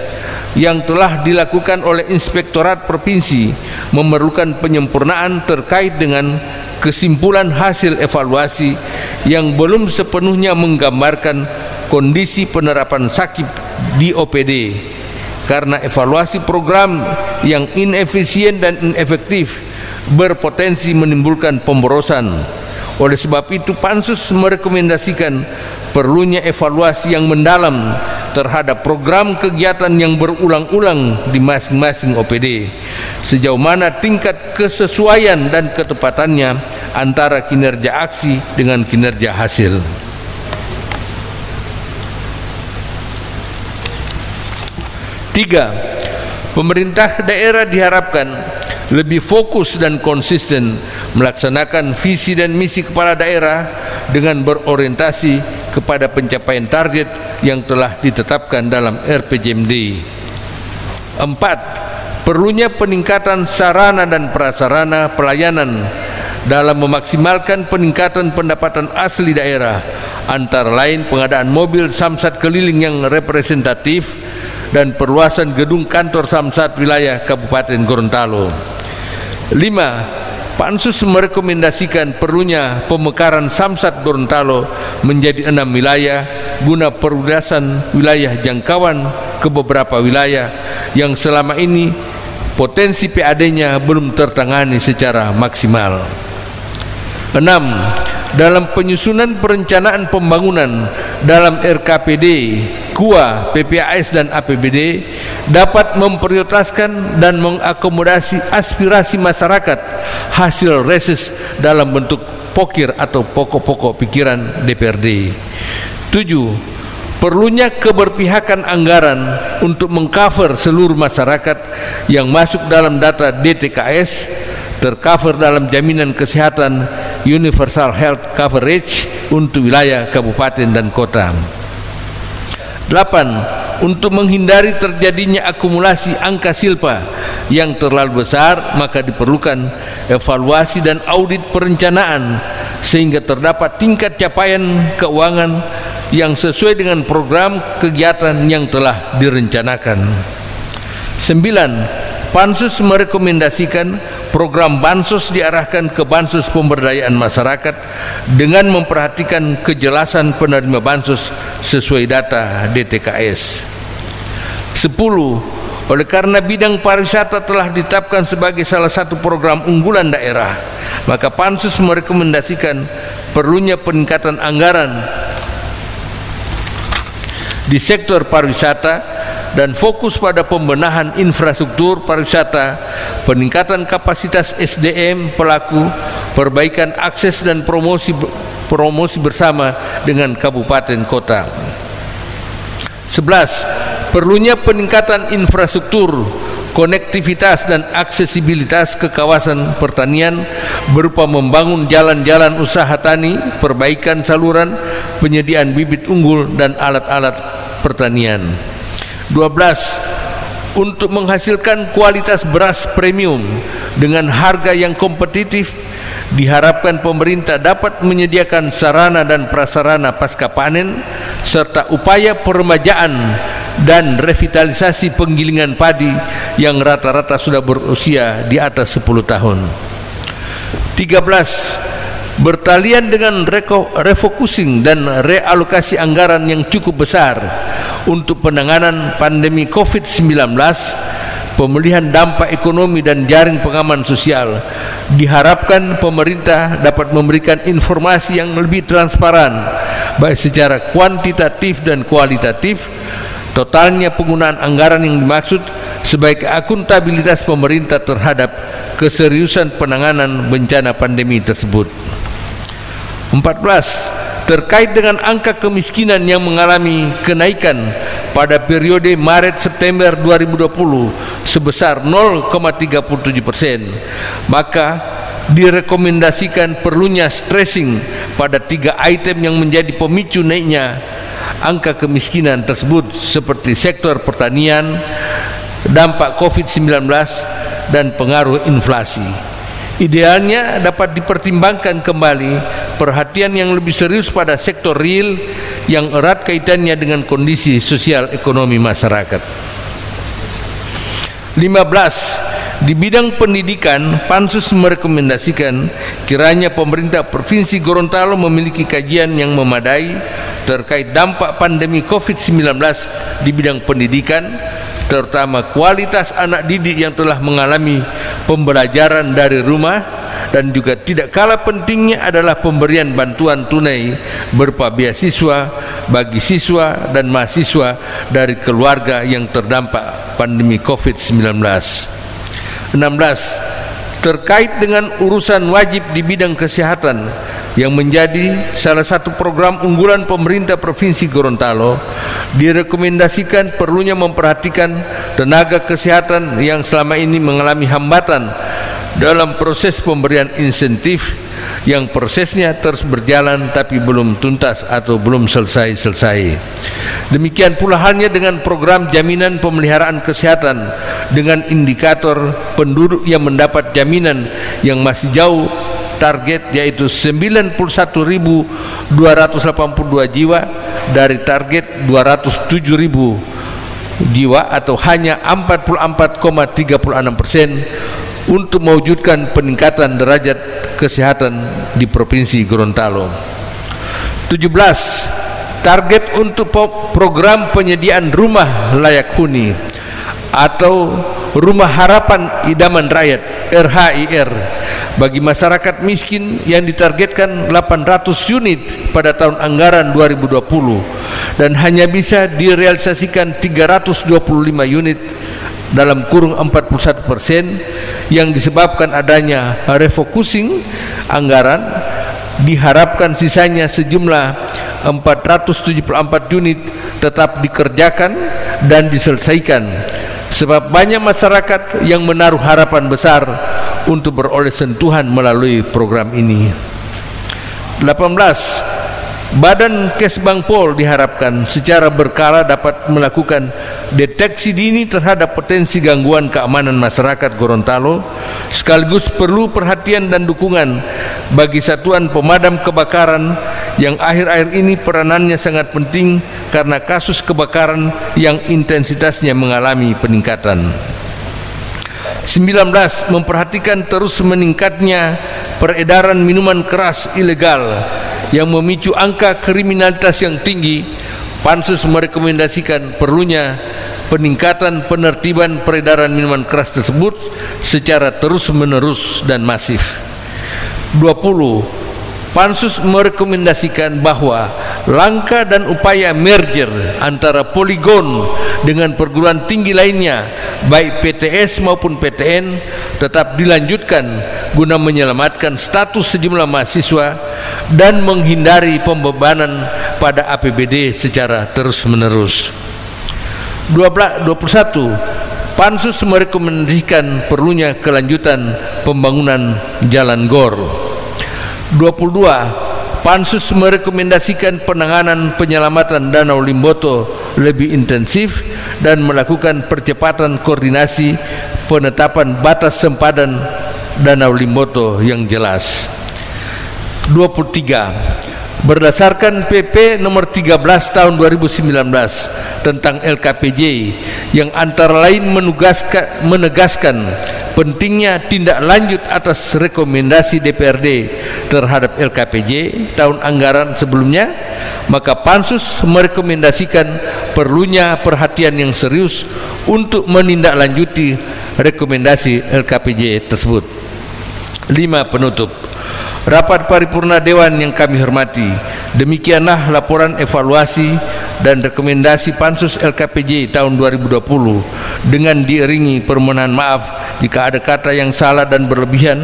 yang telah dilakukan oleh Inspektorat Provinsi memerlukan penyempurnaan terkait dengan kesimpulan hasil evaluasi yang belum sepenuhnya menggambarkan kondisi penerapan SAKIP di OPD, karena evaluasi program yang inefisien dan inefektif berpotensi menimbulkan pemborosan. Oleh sebab itu, Pansus merekomendasikan perlunya evaluasi yang mendalam terhadap program kegiatan yang berulang-ulang di masing-masing OPD, sejauh mana tingkat kesesuaian dan ketepatannya antara kinerja aksi dengan kinerja hasil. 3. Pemerintah daerah diharapkan lebih fokus dan konsisten melaksanakan visi dan misi kepala daerah dengan berorientasi kepada pencapaian target yang telah ditetapkan dalam RPJMD. 4. Perlunya peningkatan sarana dan prasarana pelayanan dalam memaksimalkan peningkatan pendapatan asli daerah, antara lain pengadaan mobil samsat keliling yang representatif dan perluasan gedung kantor samsat wilayah Kabupaten Gorontalo. 5. Pansus merekomendasikan perlunya pemekaran samsat Gorontalo menjadi 6 wilayah guna perluasan wilayah jangkauan ke beberapa wilayah yang selama ini potensi PAD-nya belum tertangani secara maksimal. 6. Dalam penyusunan perencanaan pembangunan dalam RKPD, KUA, PPAS dan APBD dapat memprioritaskan dan mengakomodasi aspirasi masyarakat hasil reses dalam bentuk pokir atau pokok-pokok pikiran DPRD. 7. Perlunya keberpihakan anggaran untuk mengcover seluruh masyarakat yang masuk dalam data DTKS, tercover dalam jaminan kesehatan Universal Health Coverage untuk wilayah kabupaten dan kota. 8. Untuk menghindari terjadinya akumulasi angka silpa yang terlalu besar, maka diperlukan evaluasi dan audit perencanaan sehingga terdapat tingkat capaian keuangan yang sesuai dengan program kegiatan yang telah direncanakan. 9. Pansus merekomendasikan program bansos diarahkan ke bansos pemberdayaan masyarakat dengan memperhatikan kejelasan penerima bansos sesuai data DTKS. 10. Oleh karena bidang pariwisata telah ditetapkan sebagai salah satu program unggulan daerah, maka Pansus merekomendasikan perlunya peningkatan anggaran di sektor pariwisata dan fokus pada pembenahan infrastruktur pariwisata, peningkatan kapasitas SDM pelaku, perbaikan akses dan promosi bersama dengan kabupaten kota. 11. Perlunya peningkatan infrastruktur, konektivitas dan aksesibilitas ke kawasan pertanian berupa membangun jalan-jalan usaha tani, perbaikan saluran, penyediaan bibit unggul dan alat-alat pertanian. 12. Untuk menghasilkan kualitas beras premium dengan harga yang kompetitif, diharapkan pemerintah dapat menyediakan sarana dan prasarana pasca panen serta upaya peremajaan dan revitalisasi penggilingan padi yang rata-rata sudah berusia di atas 10 tahun. 13. Bertalian dengan refocusing dan realokasi anggaran yang cukup besar untuk penanganan pandemi COVID-19, pemulihan dampak ekonomi dan jaring pengaman sosial, diharapkan pemerintah dapat memberikan informasi yang lebih transparan baik secara kuantitatif dan kualitatif totalnya penggunaan anggaran yang dimaksud sebagai akuntabilitas pemerintah terhadap keseriusan penanganan bencana pandemi tersebut. 14. Terkait dengan angka kemiskinan yang mengalami kenaikan pada periode Maret-September 2020 sebesar 0,37%, maka direkomendasikan perlunya stressing pada 3 item yang menjadi pemicu naiknya angka kemiskinan tersebut, seperti sektor pertanian, dampak COVID-19 dan pengaruh inflasi. Idealnya dapat dipertimbangkan kembali perhatian yang lebih serius pada sektor real yang erat kaitannya dengan kondisi sosial ekonomi masyarakat. 15. Di bidang pendidikan, Pansus merekomendasikan kiranya pemerintah Provinsi Gorontalo memiliki kajian yang memadai terkait dampak pandemi COVID-19 di bidang pendidikan, terutama kualitas anak didik yang telah mengalami pembelajaran dari rumah, dan juga tidak kalah pentingnya adalah pemberian bantuan tunai berupa beasiswa bagi siswa dan mahasiswa dari keluarga yang terdampak pandemi COVID-19. 16. Terkait dengan urusan wajib di bidang kesehatan yang menjadi salah satu program unggulan pemerintah Provinsi Gorontalo, direkomendasikan perlunya memperhatikan tenaga kesehatan yang selama ini mengalami hambatan dalam proses pemberian insentif yang prosesnya terus berjalan tapi belum tuntas atau belum selesai. Demikian pula halnya dengan program jaminan pemeliharaan kesehatan dengan indikator penduduk yang mendapat jaminan yang masih jauh target, yaitu 91.282 jiwa dari target 207.000 jiwa atau hanya 44,36% untuk mewujudkan peningkatan derajat kesehatan di Provinsi Gorontalo. 17. Target untuk program penyediaan rumah layak huni atau Rumah Harapan Idaman Rakyat RHIR bagi masyarakat miskin yang ditargetkan 800 unit pada tahun anggaran 2020 dan hanya bisa direalisasikan 325 unit dalam kurung 41%, yang disebabkan adanya refocusing anggaran. Diharapkan sisanya sejumlah 474 unit tetap dikerjakan dan diselesaikan, sebab banyak masyarakat yang menaruh harapan besar untuk beroleh sentuhan melalui program ini. 18. Badan Kesbangpol diharapkan secara berkala dapat melakukan deteksi dini terhadap potensi gangguan keamanan masyarakat Gorontalo, sekaligus perlu perhatian dan dukungan bagi satuan pemadam kebakaran yang akhir-akhir ini peranannya sangat penting karena kasus kebakaran yang intensitasnya mengalami peningkatan. 19. Memperhatikan terus meningkatnya peredaran minuman keras ilegal yang memicu angka kriminalitas yang tinggi. Pansus merekomendasikan perlunya peningkatan penertiban peredaran minuman keras tersebut secara terus-menerus dan masif. 20. Pansus merekomendasikan bahwa langkah dan upaya merger antara Poligon dengan perguruan tinggi lainnya, baik PTS maupun PTN, tetap dilanjutkan guna menyelamatkan status sejumlah mahasiswa dan menghindari pembebanan pada APBD secara terus-menerus. 21. Pansus merekomendasikan perlunya kelanjutan pembangunan Jalan Gor. 22. Pansus merekomendasikan penanganan penyelamatan Danau Limboto lebih intensif dan melakukan percepatan koordinasi penetapan batas sempadan Danau Limboto yang jelas. 23. Berdasarkan PP nomor 13 tahun 2019 tentang LKPJ yang antara lain menegaskan pentingnya tindak lanjut atas rekomendasi DPRD terhadap LKPJ tahun anggaran sebelumnya, maka Pansus merekomendasikan perlunya perhatian yang serius untuk menindaklanjuti rekomendasi LKPJ tersebut. 5. Penutup. Rapat paripurna Dewan yang kami hormati, demikianlah laporan evaluasi dan rekomendasi Pansus LKPJ tahun 2020 dengan diiringi permohonan maaf jika ada kata yang salah dan berlebihan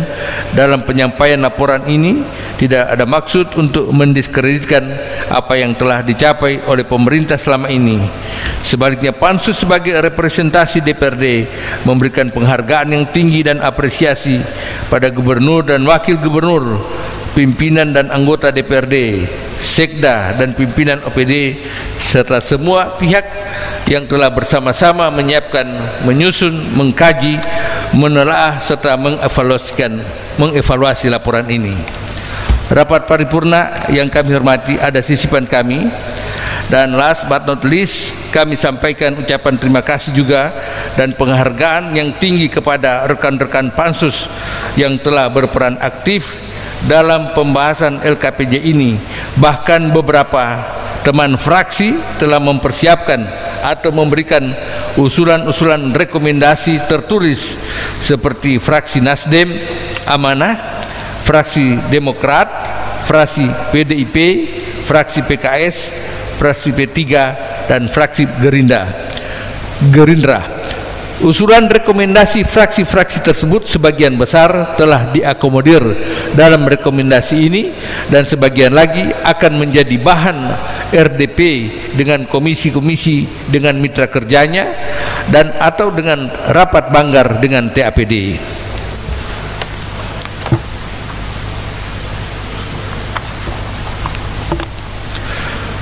dalam penyampaian laporan ini. Tidak ada maksud untuk mendiskreditkan apa yang telah dicapai oleh pemerintah selama ini. Sebaliknya, Pansus sebagai representasi DPRD memberikan penghargaan yang tinggi dan apresiasi pada gubernur dan wakil gubernur, pimpinan dan anggota DPRD, Sekda dan pimpinan OPD serta semua pihak yang telah bersama-sama menyiapkan, menyusun, mengkaji, menelaah serta mengevaluasi laporan ini. Rapat paripurna yang kami hormati, ada sisipan kami, dan last but not least kami sampaikan ucapan terima kasih juga dan penghargaan yang tinggi kepada rekan-rekan Pansus yang telah berperan aktif dalam pembahasan LKPJ ini. Bahkan beberapa teman fraksi telah mempersiapkan atau memberikan usulan-usulan rekomendasi tertulis seperti fraksi Nasdem, Amanah, fraksi Demokrat, fraksi PDIP, fraksi PKS, fraksi P3 dan fraksi Gerindra. Usulan rekomendasi fraksi-fraksi tersebut sebagian besar telah diakomodir dalam rekomendasi ini dan sebagian lagi akan menjadi bahan RDP dengan komisi-komisi dengan mitra kerjanya dan atau dengan rapat banggar dengan TAPD.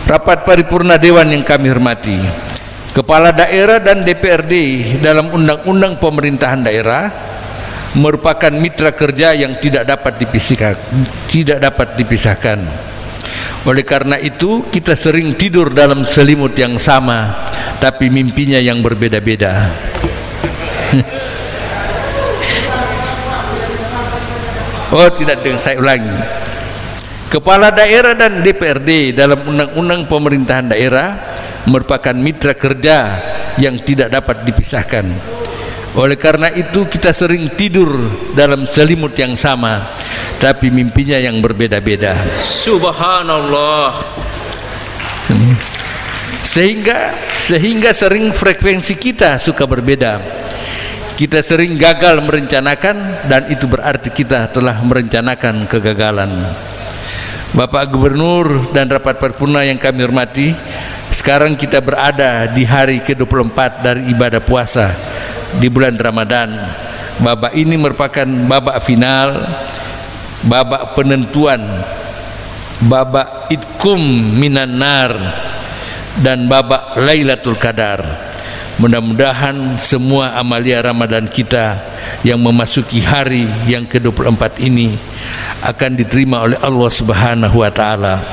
Rapat paripurna Dewan yang kami hormati, Kepala Daerah dan DPRD dalam Undang-Undang Pemerintahan Daerah merupakan mitra kerja yang tidak dapat dipisahkan. Oleh karena itu, kita sering tidur dalam selimut yang sama, tapi mimpinya yang berbeda-beda. Oh, tidak, saya ulangi. Kepala Daerah dan DPRD dalam Undang-Undang Pemerintahan Daerah merupakan mitra kerja yang tidak dapat dipisahkan. Oleh karena itu, kita sering tidur dalam selimut yang sama, tapi mimpinya yang berbeda-beda. Subhanallah. Sehingga sering frekuensi kita suka berbeda. Kita sering gagal merencanakan, dan itu berarti kita telah merencanakan kegagalan. Bapak Gubernur dan rapat paripurna yang kami hormati, sekarang kita berada di hari ke-24 dari ibadah puasa di bulan Ramadan. Babak ini merupakan babak final, babak penentuan babak Idkum minan nar, dan babak Lailatul Qadar. Mudah-mudahan semua amalia Ramadan kita yang memasuki hari yang ke-24 ini akan diterima oleh Allah Subhanahu wa taala,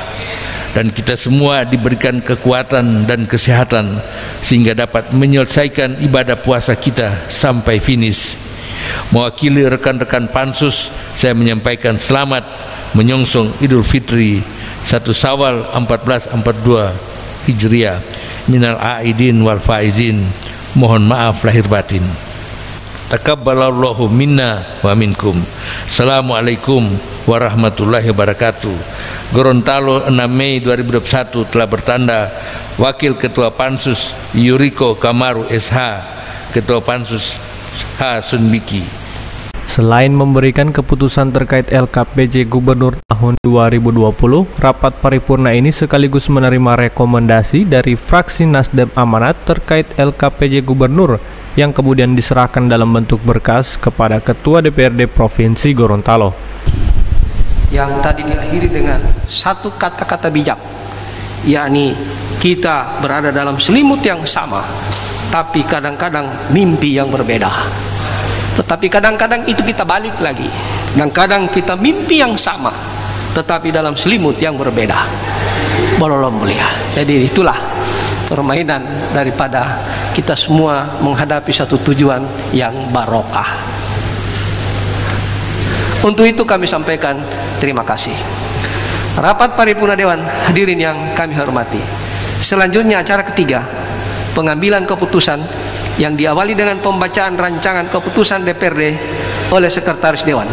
dan kita semua diberikan kekuatan dan kesehatan sehingga dapat menyelesaikan ibadah puasa kita sampai finish. Mewakili rekan-rekan pansus, saya menyampaikan selamat menyongsong Idul Fitri 1 Syawal 1442 Hijriah. Minal aidin wal faizin. Mohon maaf lahir batin. Takabbalallahu minna wa minkum. Assalamualaikum warahmatullahi wabarakatuh. Gorontalo 6 Mei 2021 telah bertanda Wakil Ketua Pansus Yuriko Kamaru SH, Ketua Pansus H. Sunbiki. Selain memberikan keputusan terkait LKPJ Gubernur tahun 2020, rapat paripurna ini sekaligus menerima rekomendasi dari fraksi Nasdem Amanat terkait LKPJ Gubernur yang kemudian diserahkan dalam bentuk berkas kepada Ketua DPRD Provinsi Gorontalo. Yang tadi diakhiri dengan satu kata-kata bijak, yakni kita berada dalam selimut yang sama, tapi kadang-kadang mimpi yang berbeda. Tetapi kadang-kadang itu kita balik lagi, dan kadang kita mimpi yang sama tetapi dalam selimut yang berbeda. Bololom mulia. Jadi itulah permainan daripada kita semua menghadapi satu tujuan yang barokah. Untuk itu kami sampaikan terima kasih. Rapat paripurna Dewan, hadirin yang kami hormati. Selanjutnya acara ketiga, pengambilan keputusan yang diawali dengan pembacaan rancangan keputusan DPRD oleh Sekretaris Dewan.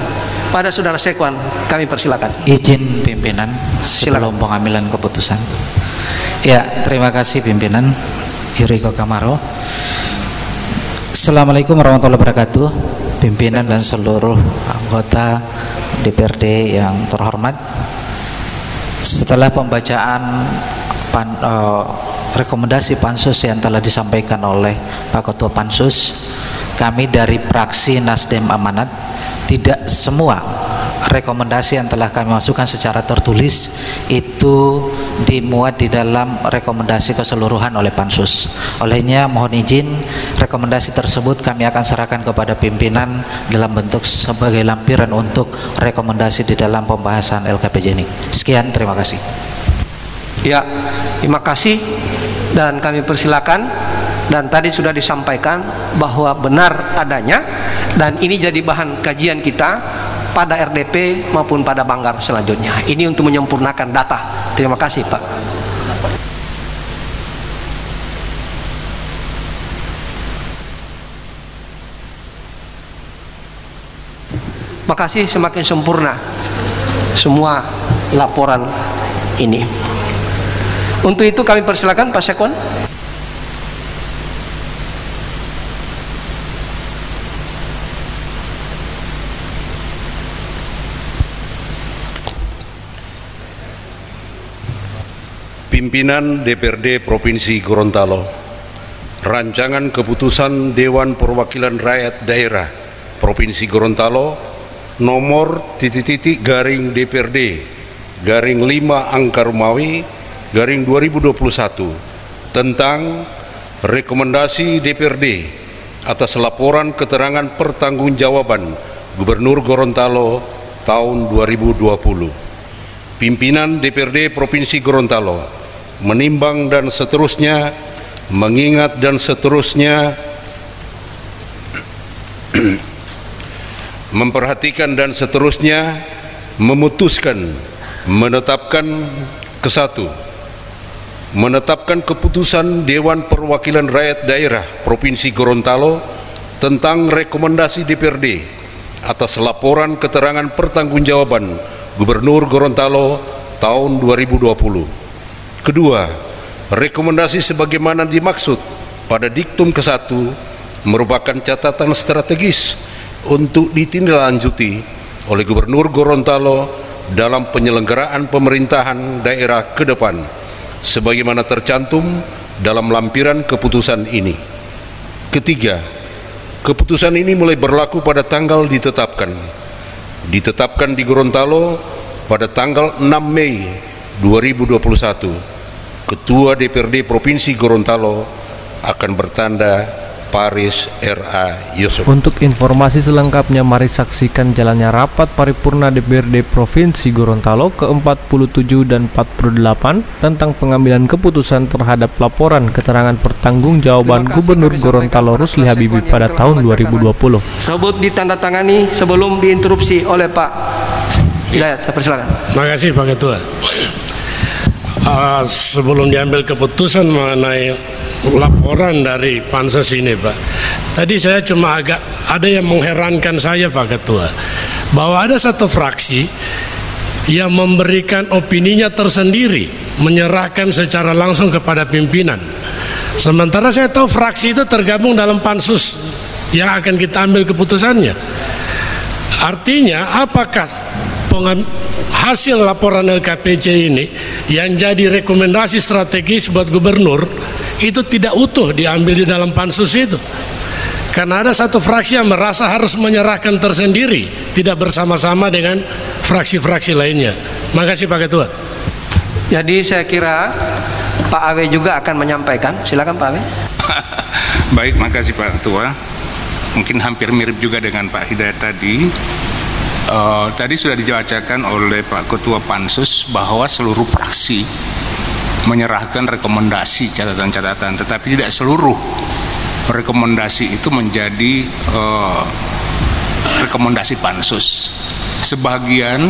Pada Saudara Sekwan, kami persilakan. Izin pimpinan sebelum pengambilan keputusan. Ya, terima kasih pimpinan Yuriko Kamaro. Assalamualaikum warahmatullahi wabarakatuh. Pimpinan dan seluruh anggota DPRD yang terhormat. Setelah pembacaan rekomendasi pansus yang telah disampaikan oleh Pak Ketua Pansus, kami dari fraksi Nasdem Amanat, tidak semua rekomendasi yang telah kami masukkan secara tertulis itu dimuat di dalam rekomendasi keseluruhan oleh Pansus. Olehnya mohon izin, rekomendasi tersebut kami akan serahkan kepada pimpinan dalam bentuk sebagai lampiran untuk rekomendasi di dalam pembahasan LKPJ ini. Sekian, terima kasih. Ya, terima kasih, dan kami persilakan. Dan tadi sudah disampaikan bahwa benar adanya, dan ini jadi bahan kajian kita pada RDP maupun pada Banggar selanjutnya. Ini untuk menyempurnakan data. Terima kasih, Pak. Makasih, semakin sempurna semua laporan ini. Untuk itu kami persilakan Pak Sekwan. Pimpinan DPRD Provinsi Gorontalo, rancangan keputusan Dewan Perwakilan Rakyat Daerah Provinsi Gorontalo nomor _DPRD _5 angka Romawi _2021 tentang rekomendasi DPRD atas laporan keterangan pertanggungjawaban Gubernur Gorontalo tahun 2020. Pimpinan DPRD Provinsi Gorontalo menimbang dan seterusnya, mengingat dan seterusnya, memperhatikan dan seterusnya, memutuskan, menetapkan ke-1, menetapkan keputusan Dewan Perwakilan Rakyat Daerah Provinsi Gorontalo tentang rekomendasi DPRD atas laporan keterangan pertanggungjawaban Gubernur Gorontalo tahun 2020. Kedua, rekomendasi sebagaimana dimaksud pada diktum ke-1 merupakan catatan strategis untuk ditindaklanjuti oleh Gubernur Gorontalo dalam penyelenggaraan pemerintahan daerah ke depan, sebagaimana tercantum dalam lampiran keputusan ini. Ketiga, keputusan ini mulai berlaku pada tanggal ditetapkan di Gorontalo pada tanggal 6 Mei 2021, Ketua DPRD Provinsi Gorontalo akan bertanda Paris R.A. Yusuf. Untuk informasi selengkapnya, mari saksikan jalannya rapat paripurna DPRD Provinsi Gorontalo ke-47 dan 48 tentang pengambilan keputusan terhadap laporan keterangan pertanggungjawaban Gubernur Gorontalo Rusli Habibie pada tahun 2020. Sebut ditandatangani sebelum diinterupsi oleh Pak Hidayat. Saya persilakan. Terima kasih Pak Ketua. Sebelum diambil keputusan mengenai laporan dari pansus ini, Pak, tadi saya cuma agak ada yang mengherankan saya, Pak Ketua, bahwa ada satu fraksi yang memberikan opininya tersendiri, menyerahkan secara langsung kepada pimpinan, sementara saya tahu fraksi itu tergabung dalam pansus yang akan kita ambil keputusannya. Artinya apakah hasil laporan LKPC ini yang jadi rekomendasi strategis buat gubernur itu tidak utuh diambil di dalam pansus itu, karena ada satu fraksi yang merasa harus menyerahkan tersendiri, tidak bersama-sama dengan fraksi-fraksi lainnya. Makasih Pak Ketua. Jadi saya kira Pak Awe juga akan menyampaikan. Silakan Pak Awe. Baik, makasih Pak Ketua. Mungkin hampir mirip juga dengan Pak Hidayat tadi. Tadi sudah dibacakan oleh Pak Ketua Pansus bahwa seluruh fraksi menyerahkan rekomendasi catatan-catatan, tetapi tidak seluruh rekomendasi itu menjadi rekomendasi Pansus. Sebagian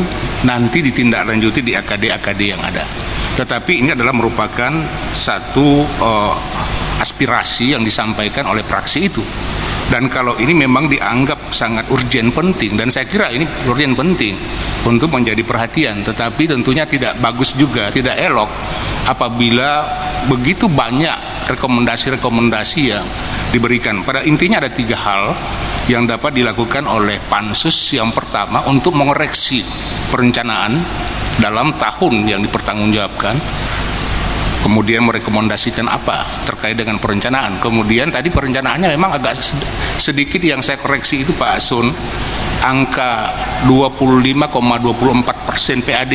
nanti ditindaklanjuti di AKD-AKD yang ada. Tetapi ini adalah merupakan satu aspirasi yang disampaikan oleh fraksi itu. Dan kalau ini memang dianggap sangat urgen penting, dan saya kira ini urgen penting untuk menjadi perhatian, tetapi tentunya tidak bagus juga, tidak elok apabila begitu banyak rekomendasi-rekomendasi yang diberikan. Pada intinya ada 3 hal yang dapat dilakukan oleh pansus. Yang pertama, untuk mengoreksi perencanaan dalam tahun yang dipertanggungjawabkan, kemudian merekomendasikan apa terkait dengan perencanaan. Kemudian tadi perencanaannya memang agak sedikit yang saya koreksi itu Pak Sun, angka 25,24% PAD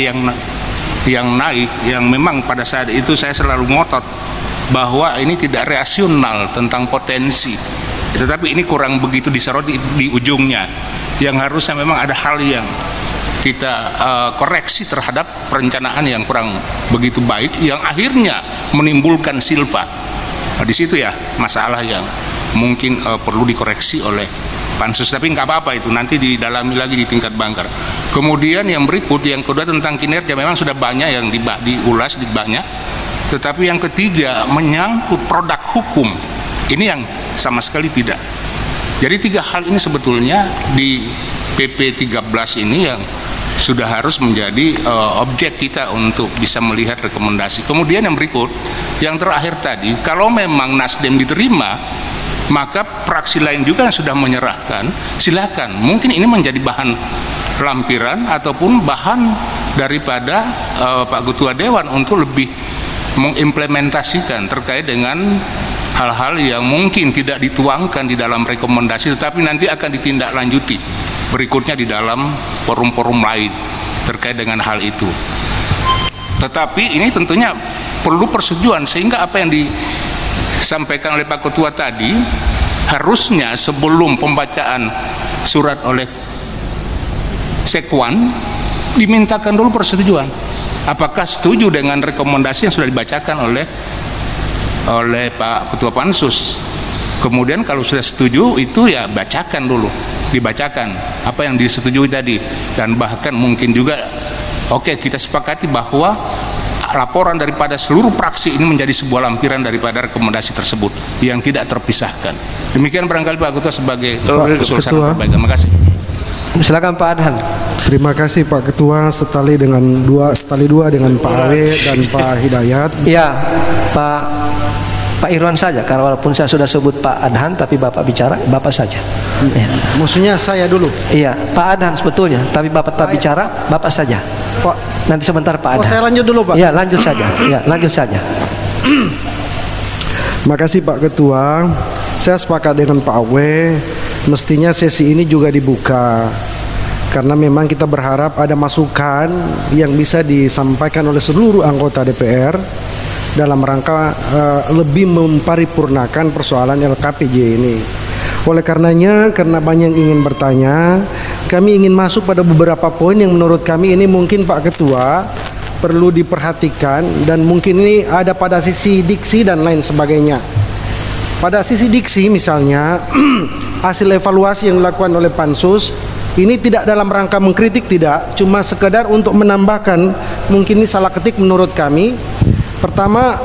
yang naik, yang memang pada saat itu saya selalu ngotot bahwa ini tidak rasional tentang potensi, tetapi ini kurang begitu disorot di ujungnya, yang harusnya memang ada hal yang kita koreksi terhadap perencanaan yang kurang begitu baik, yang akhirnya menimbulkan silpa. Di situ ya masalah yang mungkin perlu dikoreksi oleh pansus, tapi nggak apa-apa, itu nanti didalami lagi di tingkat banggar. Kemudian yang berikut, yang kedua tentang kinerja, memang sudah banyak yang diulas, banyak. Tetapi yang ketiga menyangkut produk hukum, ini yang sama sekali tidak. Jadi 3 hal ini sebetulnya di PP 13 ini yang sudah harus menjadi objek kita untuk bisa melihat rekomendasi. Kemudian yang berikut, yang terakhir tadi, kalau memang Nasdem diterima, maka fraksi lain juga yang sudah menyerahkan, silakan. Mungkin ini menjadi bahan lampiran ataupun bahan daripada Pak Ketua Dewan untuk lebih mengimplementasikan terkait dengan hal-hal yang mungkin tidak dituangkan di dalam rekomendasi, tetapi nanti akan ditindaklanjuti berikutnya di dalam forum-forum lain terkait dengan hal itu. Tetapi ini tentunya perlu persetujuan, sehingga apa yang disampaikan oleh Pak Ketua tadi harusnya sebelum pembacaan surat oleh Sekwan dimintakan dulu persetujuan. Apakah setuju dengan rekomendasi yang sudah dibacakan oleh Pak Ketua Pansus? Kemudian kalau sudah setuju, itu ya bacakan dulu, dibacakan apa yang disetujui tadi, dan bahkan mungkin juga oke, kita sepakati bahwa laporan daripada seluruh fraksi ini menjadi sebuah lampiran daripada rekomendasi tersebut yang tidak terpisahkan. Demikian barangkali Pak Ketua sebagai usul-usul terbaik. Terima kasih. Silakan Pak Adhan. Terima kasih Pak Ketua, setali dua dengan Pak Awe dan Pak Hidayat. Iya, Pak Irwan saja, karena walaupun saya sudah sebut Pak Adhan, tapi Bapak bicara, Bapak saja. Ya. Maksudnya saya dulu? Iya, Pak Adhan sebetulnya, tapi Bapak tak bicara, Bapak saja. Pak. Nanti sebentar Pak Adhan. Saya lanjut dulu Pak? Iya, lanjut saja. Iya, lanjut saja. Makasih Pak Ketua. Saya sepakat dengan Pak Awe, mestinya sesi ini juga dibuka. karena memang kita berharap ada masukan yang bisa disampaikan oleh seluruh anggota DPR dalam rangka lebih memparipurnakan persoalan LKPJ ini. Oleh karenanya, karena banyak yang ingin bertanya, kami ingin masuk pada beberapa poin yang menurut kami ini mungkin Pak Ketua perlu diperhatikan, dan mungkin ini ada pada sisi diksi dan lain sebagainya. Pada sisi diksi misalnya, hasil evaluasi yang dilakukan oleh Pansus ini tidak dalam rangka mengkritik, tidak, cuma sekedar untuk menambahkan, mungkin ini salah ketik menurut kami. Pertama,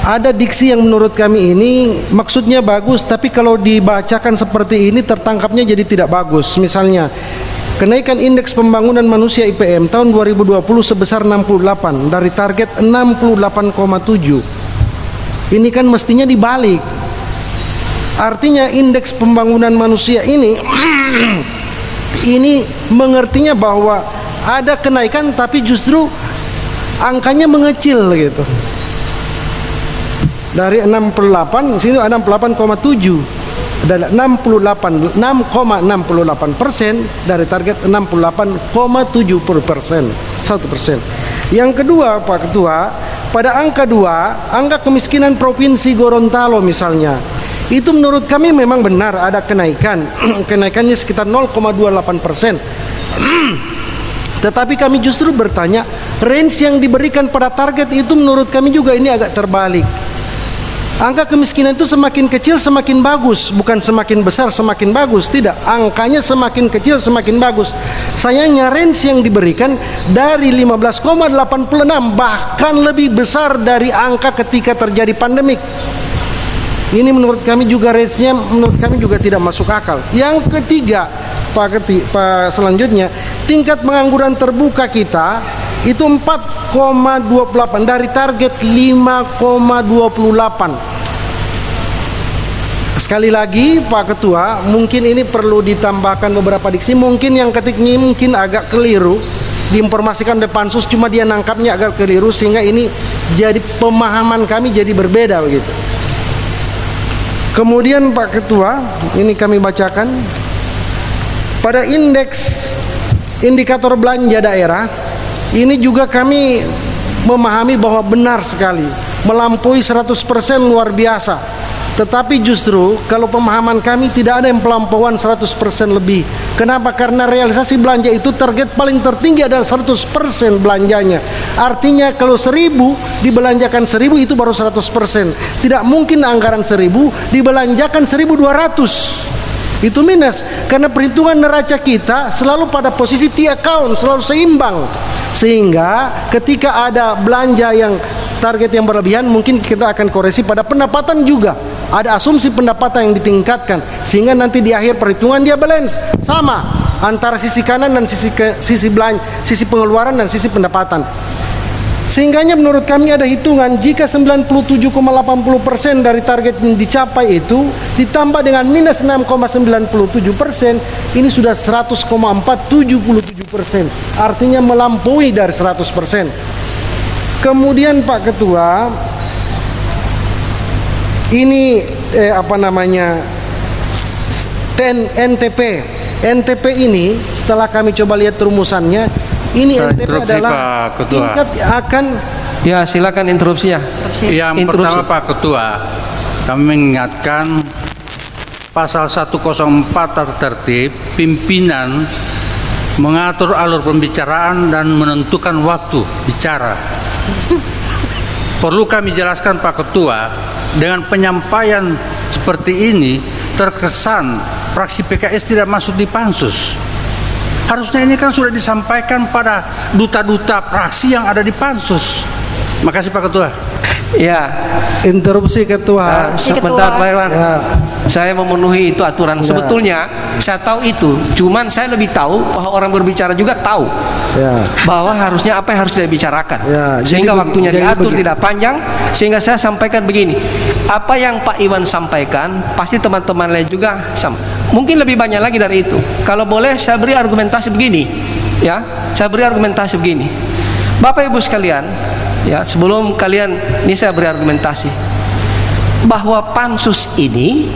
ada diksi yang menurut kami ini maksudnya bagus, tapi kalau dibacakan seperti ini tertangkapnya jadi tidak bagus. Misalnya, kenaikan indeks pembangunan manusia IPM tahun 2020 sebesar 68 dari target 68,7. Ini kan mestinya dibalik. Artinya indeks pembangunan manusia ini ini mengertinya bahwa ada kenaikan tapi justru angkanya mengecil gitu. Dari 68 sini 68,7 dan 6,68% dari target 68,7%, 1%. Yang kedua Pak Ketua, pada angka 2, angka kemiskinan Provinsi Gorontalo misalnya, itu menurut kami memang benar ada kenaikan, kenaikannya sekitar 0,28%. Tetapi kami justru bertanya, range yang diberikan pada target itu menurut kami juga ini agak terbalik. Angka kemiskinan itu semakin kecil semakin bagus, bukan semakin besar semakin bagus, tidak. Angkanya semakin kecil semakin bagus. Sayangnya range yang diberikan dari 15,86 bahkan lebih besar dari angka ketika terjadi pandemik. Ini menurut kami juga range-nya menurut kami juga tidak masuk akal. Yang ketiga, Pak selanjutnya, tingkat pengangguran terbuka kita itu 4,28 dari target 5,28. Sekali lagi Pak Ketua, mungkin ini perlu ditambahkan beberapa diksi, mungkin yang ketiknya mungkin agak keliru diinformasikan oleh Pansus, cuma dia nangkapnya agak keliru sehingga ini jadi pemahaman kami jadi berbeda begitu. Kemudian Pak Ketua, ini kami bacakan pada indikator belanja daerah, ini juga kami memahami bahwa benar sekali melampaui 100% luar biasa. Tetapi justru kalau pemahaman kami tidak ada yang pelampauan 100% lebih. Kenapa? Karena realisasi belanja itu target paling tertinggi adalah 100% belanjanya. Artinya kalau 1000 dibelanjakan 1000 itu baru 100%. Tidak mungkin anggaran 1000 dibelanjakan 1200. Itu minus, karena perhitungan neraca kita selalu pada posisi T-account, selalu seimbang. Sehingga ketika ada belanja yang target yang berlebihan, mungkin kita akan koreksi pada pendapatan juga. Ada asumsi pendapatan yang ditingkatkan sehingga nanti di akhir perhitungan dia balance sama antara sisi kanan dan sisi pengeluaran dan sisi pendapatan. Sehingganya menurut kami ada hitungan jika 97,80% dari target yang dicapai itu ditambah dengan minus 6,97%, ini sudah 100,477%. Artinya melampaui dari 100%. Kemudian Pak Ketua, ini NTP ini setelah kami coba lihat rumusannya, ini NTP adalah tingkat akan. Ya, silakan interupsinya. Yang pertama Pak Ketua, kami mengingatkan pasal 104 tata tertib pimpinan mengatur alur pembicaraan dan menentukan waktu bicara. Perlu kami jelaskan Pak Ketua, dengan penyampaian seperti ini terkesan fraksi PKS tidak masuk di Pansus. Harusnya ini kan sudah disampaikan pada duta-duta fraksi yang ada di Pansus. Makasih Pak Ketua. Ya, interupsi Ketua. Sebentar Pak Irwan. Ya. Saya memenuhi itu aturan. Ya. Sebetulnya saya tahu itu, cuman saya lebih tahu bahwa orang berbicara juga tahu bahwa harusnya apa yang harus dibicarakan. Sehingga waktunya diatur tidak panjang. Sehingga saya sampaikan begini, apa yang Pak Iwan sampaikan pasti teman-teman lain juga mungkin lebih banyak lagi dari itu. Kalau boleh saya beri argumentasi begini, ya, saya beri argumentasi begini, Bapak Ibu sekalian. Ya, sebelum kalian ini saya beri argumentasi bahwa Pansus ini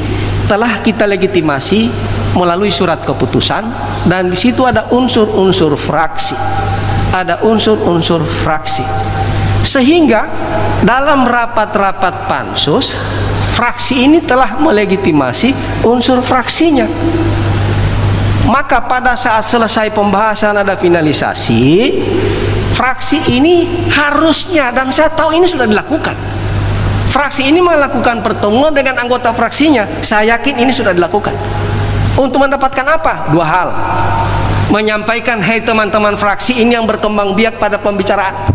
telah kita legitimasi melalui surat keputusan, dan di situ ada unsur-unsur fraksi. Sehingga dalam rapat-rapat pansus, fraksi ini telah melegitimasi unsur fraksinya. Maka pada saat selesai pembahasan ada finalisasi, fraksi ini harusnya, dan saya tahu ini sudah dilakukan, fraksi ini melakukan pertemuan dengan anggota fraksinya. Saya yakin ini sudah dilakukan. Untuk mendapatkan apa? Dua hal. Menyampaikan, hai teman-teman fraksi ini yang berkembang biak pada pembicaraan,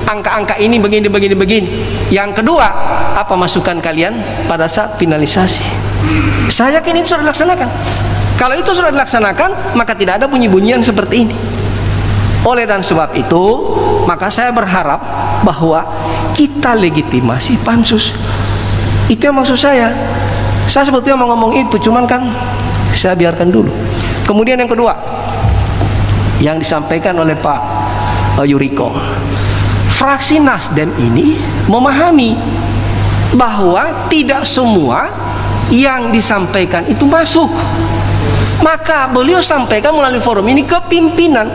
angka-angka ini begini. Yang kedua, apa masukan kalian pada saat finalisasi? Saya yakin itu sudah dilaksanakan. Kalau itu sudah dilaksanakan, maka tidak ada bunyi-bunyian seperti ini. Oleh dan sebab itu, maka saya berharap bahwa kita legitimasi pansus. Itu yang maksud saya. Saya sebetulnya mau ngomong itu, cuman kan saya biarkan dulu. Kemudian yang kedua, yang disampaikan oleh Pak Yuriko, fraksi Nasdem ini memahami bahwa tidak semua yang disampaikan itu masuk. Maka beliau sampaikan melalui forum ini ke pimpinan.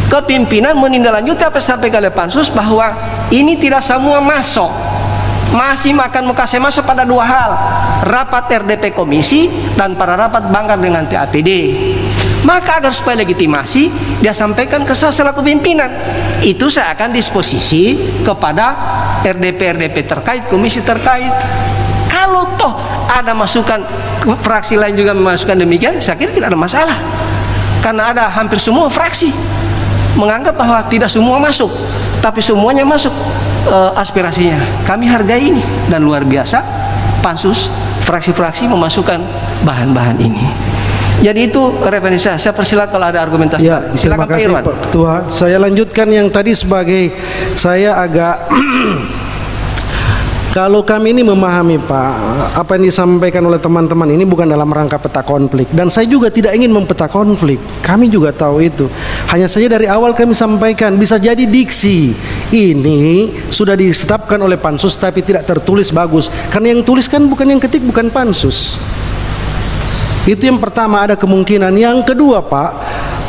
Kepimpinan menindaklanjuti apa yang disampaikan oleh pansus, bahwa ini tidak semua masuk. Masih akan saya masuk pada dua hal: rapat RDP komisi dan para rapat banggar dengan TAPD. Maka agar supaya legitimasi, dia sampaikan ke saya selaku pimpinan. Itu saya akan disposisi kepada RDP terkait, komisi terkait. Kalau toh ada masukan, fraksi lain juga memasukkan demikian, saya kira tidak ada masalah. Karena ada hampir semua fraksi menganggap bahwa tidak semua masuk, tapi semuanya masuk aspirasinya. Kami hargai ini, dan luar biasa pansus fraksi-fraksi memasukkan bahan-bahan ini. Jadi itu referensi saya. Saya persilakan kalau ada argumentasi. Ya, silakan Pak Irwan. Pak Ketua, saya lanjutkan yang tadi sebagai saya agak kalau kami ini memahami Pak, apa yang disampaikan oleh teman-teman ini bukan dalam rangka peta konflik, dan saya juga tidak ingin mempeta konflik. Kami juga tahu itu. Hanya saja dari awal kami sampaikan, bisa jadi diksi ini sudah ditetapkan oleh pansus tapi tidak tertulis bagus, karena yang tulis kan bukan yang ketik, bukan pansus. Itu yang pertama, ada kemungkinan. Yang kedua Pak,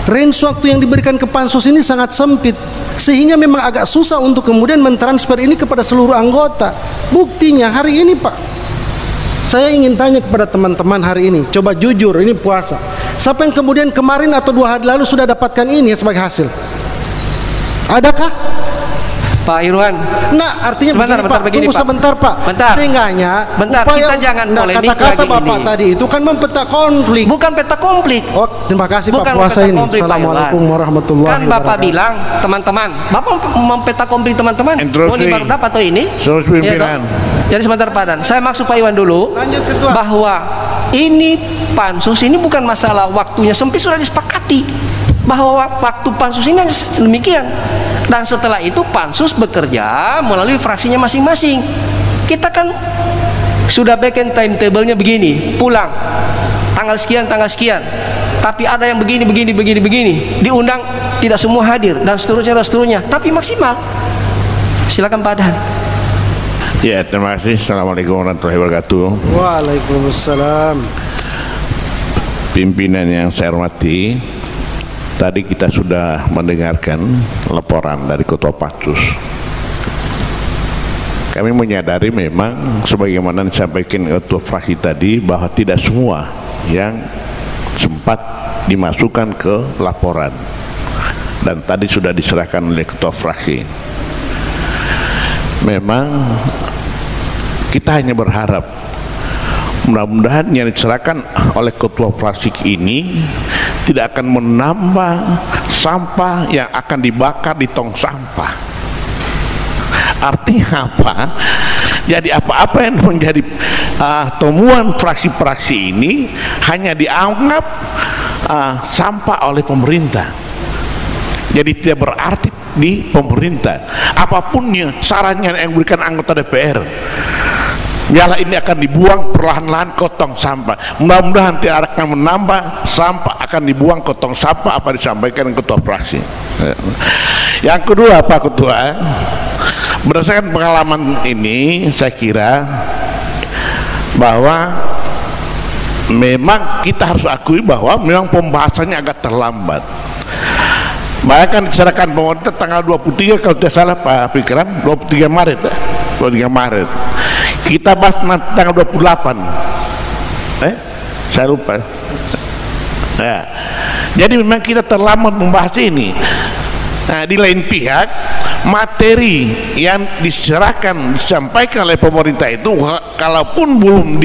range waktu yang diberikan ke pansus ini sangat sempit, sehingga memang agak susah untuk kemudian mentransfer ini kepada seluruh anggota. Buktinya hari ini Pak, saya ingin tanya kepada teman-teman hari ini, coba jujur, ini puasa, siapa yang kemudian kemarin atau 2 hari lalu sudah dapatkan ini sebagai hasil? Adakah? Pak Irwan. Nah, artinya bentar, begini, Pak. Tunggu sebentar, Pak. Bentar. Sehingganya kita jangan polemik kata-kata lagi Bapak ini. tadi itu kan mempeta konflik. Bukan peta konflik. Oh, terima kasih bukan Pak puasa ini. Konflik, Assalamualaikum warahmatullahi wabarakatuh. Kan Bapak bilang, teman-teman, Bapak mempeta konflik teman-teman. Mau baru dapat atau ini? pimpinan. Jadi sebentar Pak Dan. Saya maksud Pak Iwan dulu. Lanjut, Ketua. Bahwa ini pansus ini bukan masalah waktunya sempit, sudah disepakati bahwa waktu pansus ini demikian. Dan setelah itu pansus bekerja melalui fraksinya masing-masing. Kita kan sudah bikin timetable-nya begini, pulang tanggal sekian, tapi ada yang begini, diundang tidak semua hadir, dan seterusnya, tapi maksimal. Silakan Pak Dan. Ya, terima kasih. Assalamualaikum warahmatullahi wabarakatuh. Waalaikumsalam. Pimpinan yang saya hormati, tadi kita sudah mendengarkan laporan dari Ketua Pansus. Kami menyadari memang sebagaimana disampaikan Ketua Fraksi tadi, bahwa tidak semua yang sempat dimasukkan ke laporan, dan tadi sudah diserahkan oleh Ketua Fraksi. Memang kita hanya berharap mudah-mudahan yang diserahkan oleh Ketua Fraksi ini tidak akan menambah sampah yang akan dibakar di tong sampah. Artinya apa? Jadi apa-apa yang menjadi temuan fraksi-fraksi ini hanya dianggap sampah oleh pemerintah. Jadi tidak berarti di pemerintah. Apapunnya sarannya yang diberikan anggota DPR, biarlah ini akan dibuang perlahan-lahan ke tong sampah. Mudah-mudahan tidak akan menambah sampah, akan dibuang ke tong sampah apa disampaikan Ketua Fraksi. Yang kedua Pak Ketua, berdasarkan pengalaman ini saya kira bahwa memang kita harus akui bahwa memang pembahasannya agak terlambat. Bahkan diserahkan pemerintah tanggal 23 kalau tidak salah Pak Fikram, 23 Maret ya? 23 Maret. Kita bahas tanggal 28. Saya lupa. Ya. Jadi memang kita terlambat membahas ini. Nah, di lain pihak, materi yang disampaikan oleh pemerintah itu kalaupun belum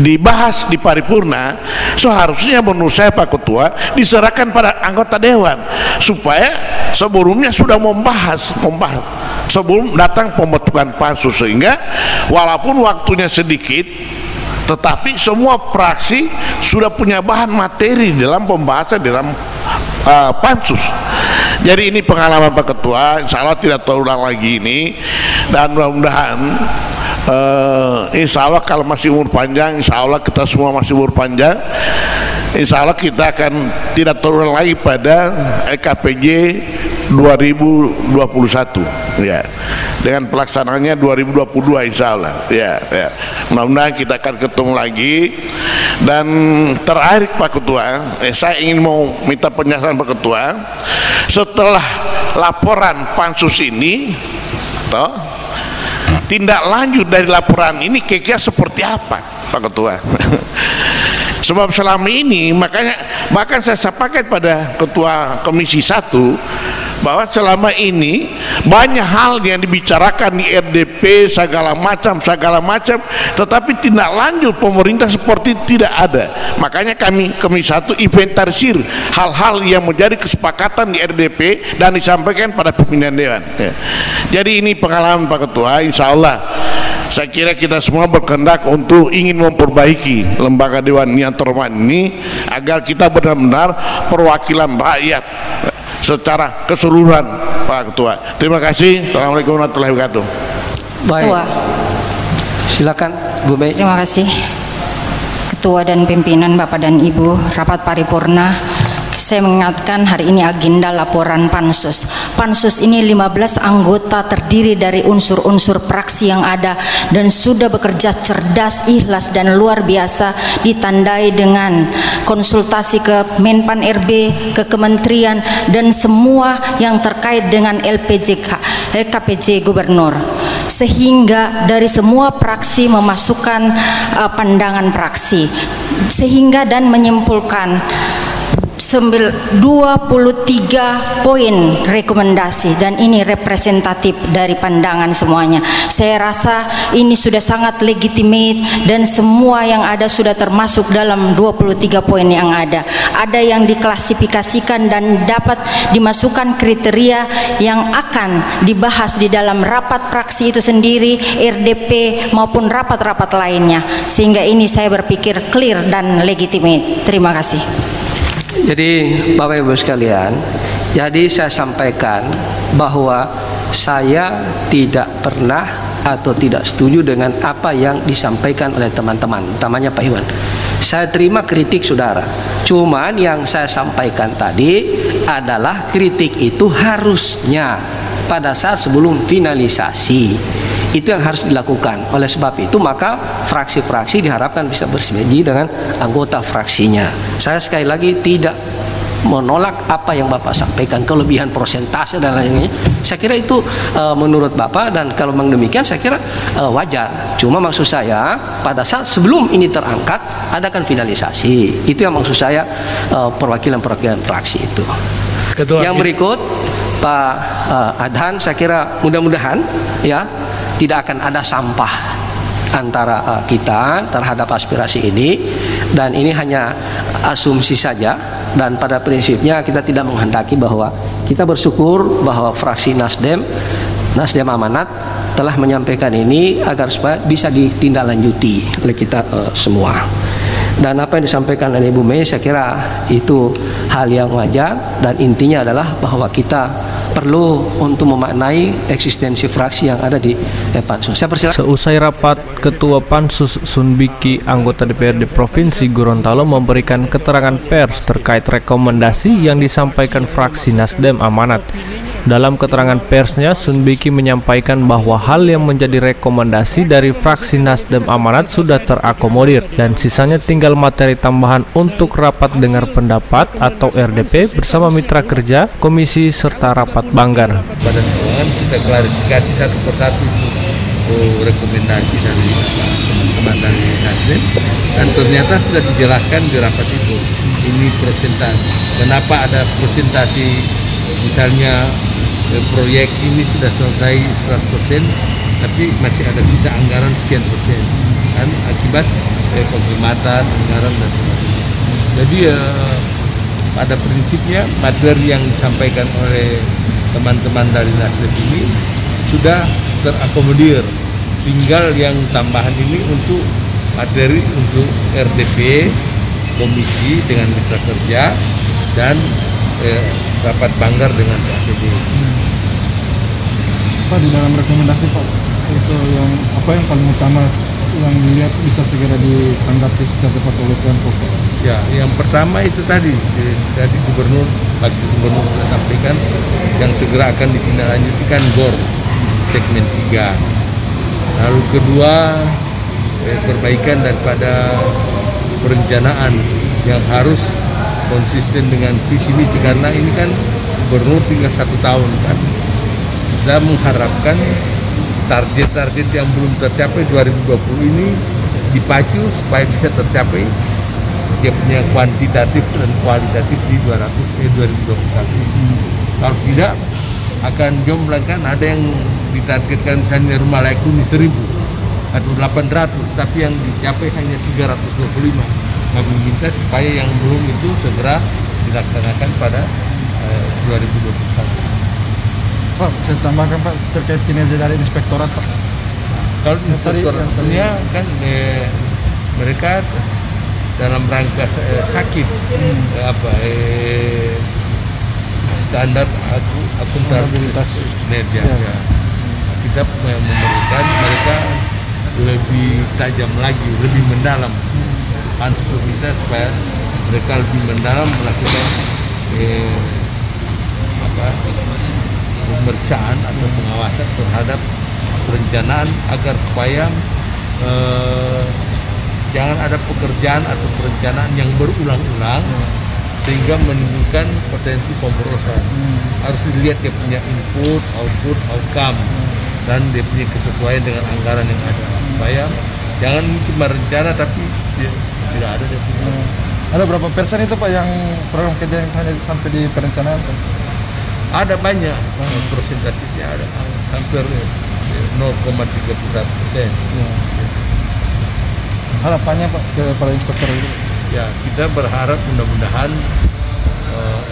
dibahas di paripurna, seharusnya menurut saya Pak Ketua diserahkan pada anggota dewan supaya sebelumnya sudah membahas sebelum datang pembentukan pansus, sehingga walaupun waktunya sedikit tetapi semua fraksi sudah punya bahan materi dalam pembahasan dalam pansus. Jadi ini pengalaman Pak Ketua, insya Allah tidak terulang lagi ini, dan mudah-mudahan insya Allah kalau masih umur panjang, insya Allah kita semua masih umur panjang, insya Allah kita akan tidak terulang lagi pada LKPJ 2021 ya, dengan pelaksanaannya 2022 insya Allah ya. Mudah-mudahan kita akan ketemu lagi. Dan terakhir Pak Ketua, saya ingin mau minta penjelasan Pak Ketua, setelah laporan pansus ini tindak lanjut dari laporan ini kira-kira seperti apa Pak Ketua? Sebab selama ini bahkan saya sampaikan pada Ketua Komisi 1 bahwa selama ini banyak hal yang dibicarakan di RDP segala macam, tetapi tindak lanjut pemerintah seperti tidak ada. Makanya kami Komisi 1 inventarisir hal-hal yang menjadi kesepakatan di RDP dan disampaikan pada pimpinan dewan. Jadi ini pengalaman Pak Ketua, insya Allah saya kira kita semua berkehendak untuk ingin memperbaiki lembaga dewan yang terhormat ini agar kita benar-benar perwakilan rakyat secara keseluruhan Pak Ketua. Terima kasih. Assalamualaikum warahmatullahi wabarakatuh. Baik. Ketua. Silakan Bu Mei. Terima kasih Ketua dan pimpinan Bapak dan Ibu rapat paripurna. Saya mengingatkan hari ini agenda laporan pansus. Pansus ini 15 anggota terdiri dari unsur-unsur praksi yang ada dan sudah bekerja cerdas, ikhlas dan luar biasa, ditandai dengan konsultasi ke Menpan RB, ke kementerian dan semua yang terkait dengan LKPJ Gubernur, sehingga dari semua praksi memasukkan pandangan praksi sehingga dan menyimpulkan 23 poin rekomendasi, dan ini representatif dari pandangan semuanya. Saya rasa ini sudah sangat legitimate dan semua yang ada sudah termasuk dalam 23 poin yang ada. Ada yang diklasifikasikan dan dapat dimasukkan kriteria yang akan dibahas di dalam rapat praksi itu sendiri, RDP maupun rapat-rapat lainnya, sehingga ini saya berpikir clear dan legitimate. Terima kasih. Jadi Bapak Ibu sekalian, jadi saya sampaikan bahwa saya tidak pernah atau tidak setuju dengan apa yang disampaikan oleh teman-teman, utamanya Pak Iwan. Saya terima kritik saudara, cuman yang saya sampaikan tadi adalah kritik itu harusnya pada saat sebelum finalisasi. Itu yang harus dilakukan. Oleh sebab itu maka fraksi-fraksi diharapkan bisa bersinergi dengan anggota fraksinya. Saya sekali lagi tidak menolak apa yang Bapak sampaikan, kelebihan persentase dan lainnya. Saya kira itu menurut Bapak, dan kalau memang demikian saya kira wajar. Cuma maksud saya pada saat sebelum ini terangkat adakan finalisasi. Itu yang maksud saya, perwakilan-perwakilan fraksi itu. Ketua. Yang berikut Pak Adhan, saya kira mudah-mudahan ya tidak akan ada sampah antara kita terhadap aspirasi ini, dan ini hanya asumsi saja, dan pada prinsipnya kita tidak menghendaki bahwa kita bersyukur bahwa fraksi Nasdem Amanat telah menyampaikan ini agar supaya bisa ditindaklanjuti oleh kita semua. Dan apa yang disampaikan oleh Ibu Mei saya kira itu hal yang wajar, dan intinya adalah bahwa kita perlu untuk memaknai eksistensi fraksi yang ada di Pansus. Saya persilakan. Seusai rapat, Ketua Pansus Sunbiki, anggota DPRD Provinsi Gorontalo, memberikan keterangan pers terkait rekomendasi yang disampaikan fraksi Nasdem Amanat. Dalam keterangan persnya, Sun Biki menyampaikan bahwa hal yang menjadi rekomendasi dari fraksi Nasdem Amanat sudah terakomodir dan sisanya tinggal materi tambahan untuk rapat dengar pendapat atau RDP bersama mitra kerja, komisi, serta rapat banggar. Badan Keuangan kita klarifikasi satu persatu rekomendasi dari teman-teman dari Nasdem, dan ternyata sudah dijelaskan di rapat itu. Ini persentase. Kenapa ada presentasi misalnya proyek ini sudah selesai 100%, tapi masih ada sisa anggaran sekian persen, kan akibat penghematan anggaran dan sebagainya. Jadi pada prinsipnya materi yang disampaikan oleh teman-teman dari Nasdem ini sudah terakomodir. Tinggal yang tambahan ini untuk materi untuk RDP, komisi dengan mitra kerja, dan rapat banggar dengan KPD. Pak, di dalam rekomendasi Pak, itu yang apa yang paling utama yang dilihat bisa segera ditanggapi secara cepat oleh Pemprov? Ya, yang pertama itu tadi Wakil Gubernur sudah sampaikan yang segera akan ditindaklanjutikan GOR segmen 3. Lalu kedua, perbaikan daripada perencanaan yang harus konsisten dengan visi misi, karena ini kan gubernur tinggal 1 tahun kan. Kita mengharapkan target-target yang belum tercapai 2020 ini dipacu supaya bisa tercapai dia punya kuantitatif dan kualitatif di 2021. Kalau tidak akan jomblang, ada yang ditargetkan misalnya rumah layak huni 1000 atau 800, tapi yang dicapai hanya 325. Kami minta supaya yang belum itu segera dilaksanakan pada 2021. Pak, saya tambahkan Pak terkait kinerja dari inspektorat Pak. Kalau inspektoratnya kan mereka dalam rangka sakit standar akuntabilitas kinerja. Ya. Kita memerlukan mereka lebih tajam lagi, lebih mendalam. Pansus kita supaya mereka lebih mendalam melakukan pemeriksaan atau pengawasan terhadap perencanaan agar supaya jangan ada pekerjaan atau perencanaan yang berulang-ulang sehingga menimbulkan potensi pemborosan. Harus dilihat dia punya input, output, outcome, dan dia punya kesesuaian dengan anggaran yang ada, supaya jangan cuma rencana tapi tidak ada dia punya. Ada berapa persen itu Pak yang program kerja yang hanya sampai di perencanaan? Ada banyak, persentasenya ada hampir 0,31%. Harapannya Pak ke para inspektor itu? Ya, kita berharap mudah-mudahan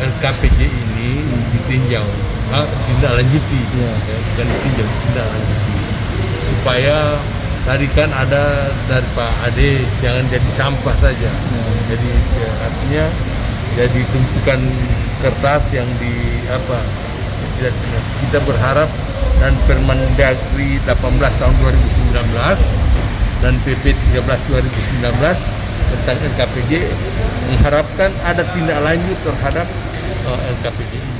LKPJ ini ditinjau, ditindaklanjuti, bukan ditinjau, ditindaklanjuti, supaya tadi kan ada dari Pak Ade, jangan jadi sampah saja. Jadi artinya jadi tumpukan kertas yang kita berharap, dan Permendagri 18 tahun 2019 dan PP 13 2019 tentang LKPJ mengharapkan ada tindak lanjut terhadap LKPJ ini.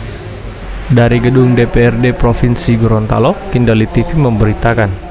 Dari gedung DPRD Provinsi Gorontalo, Kindali TV memberitakan.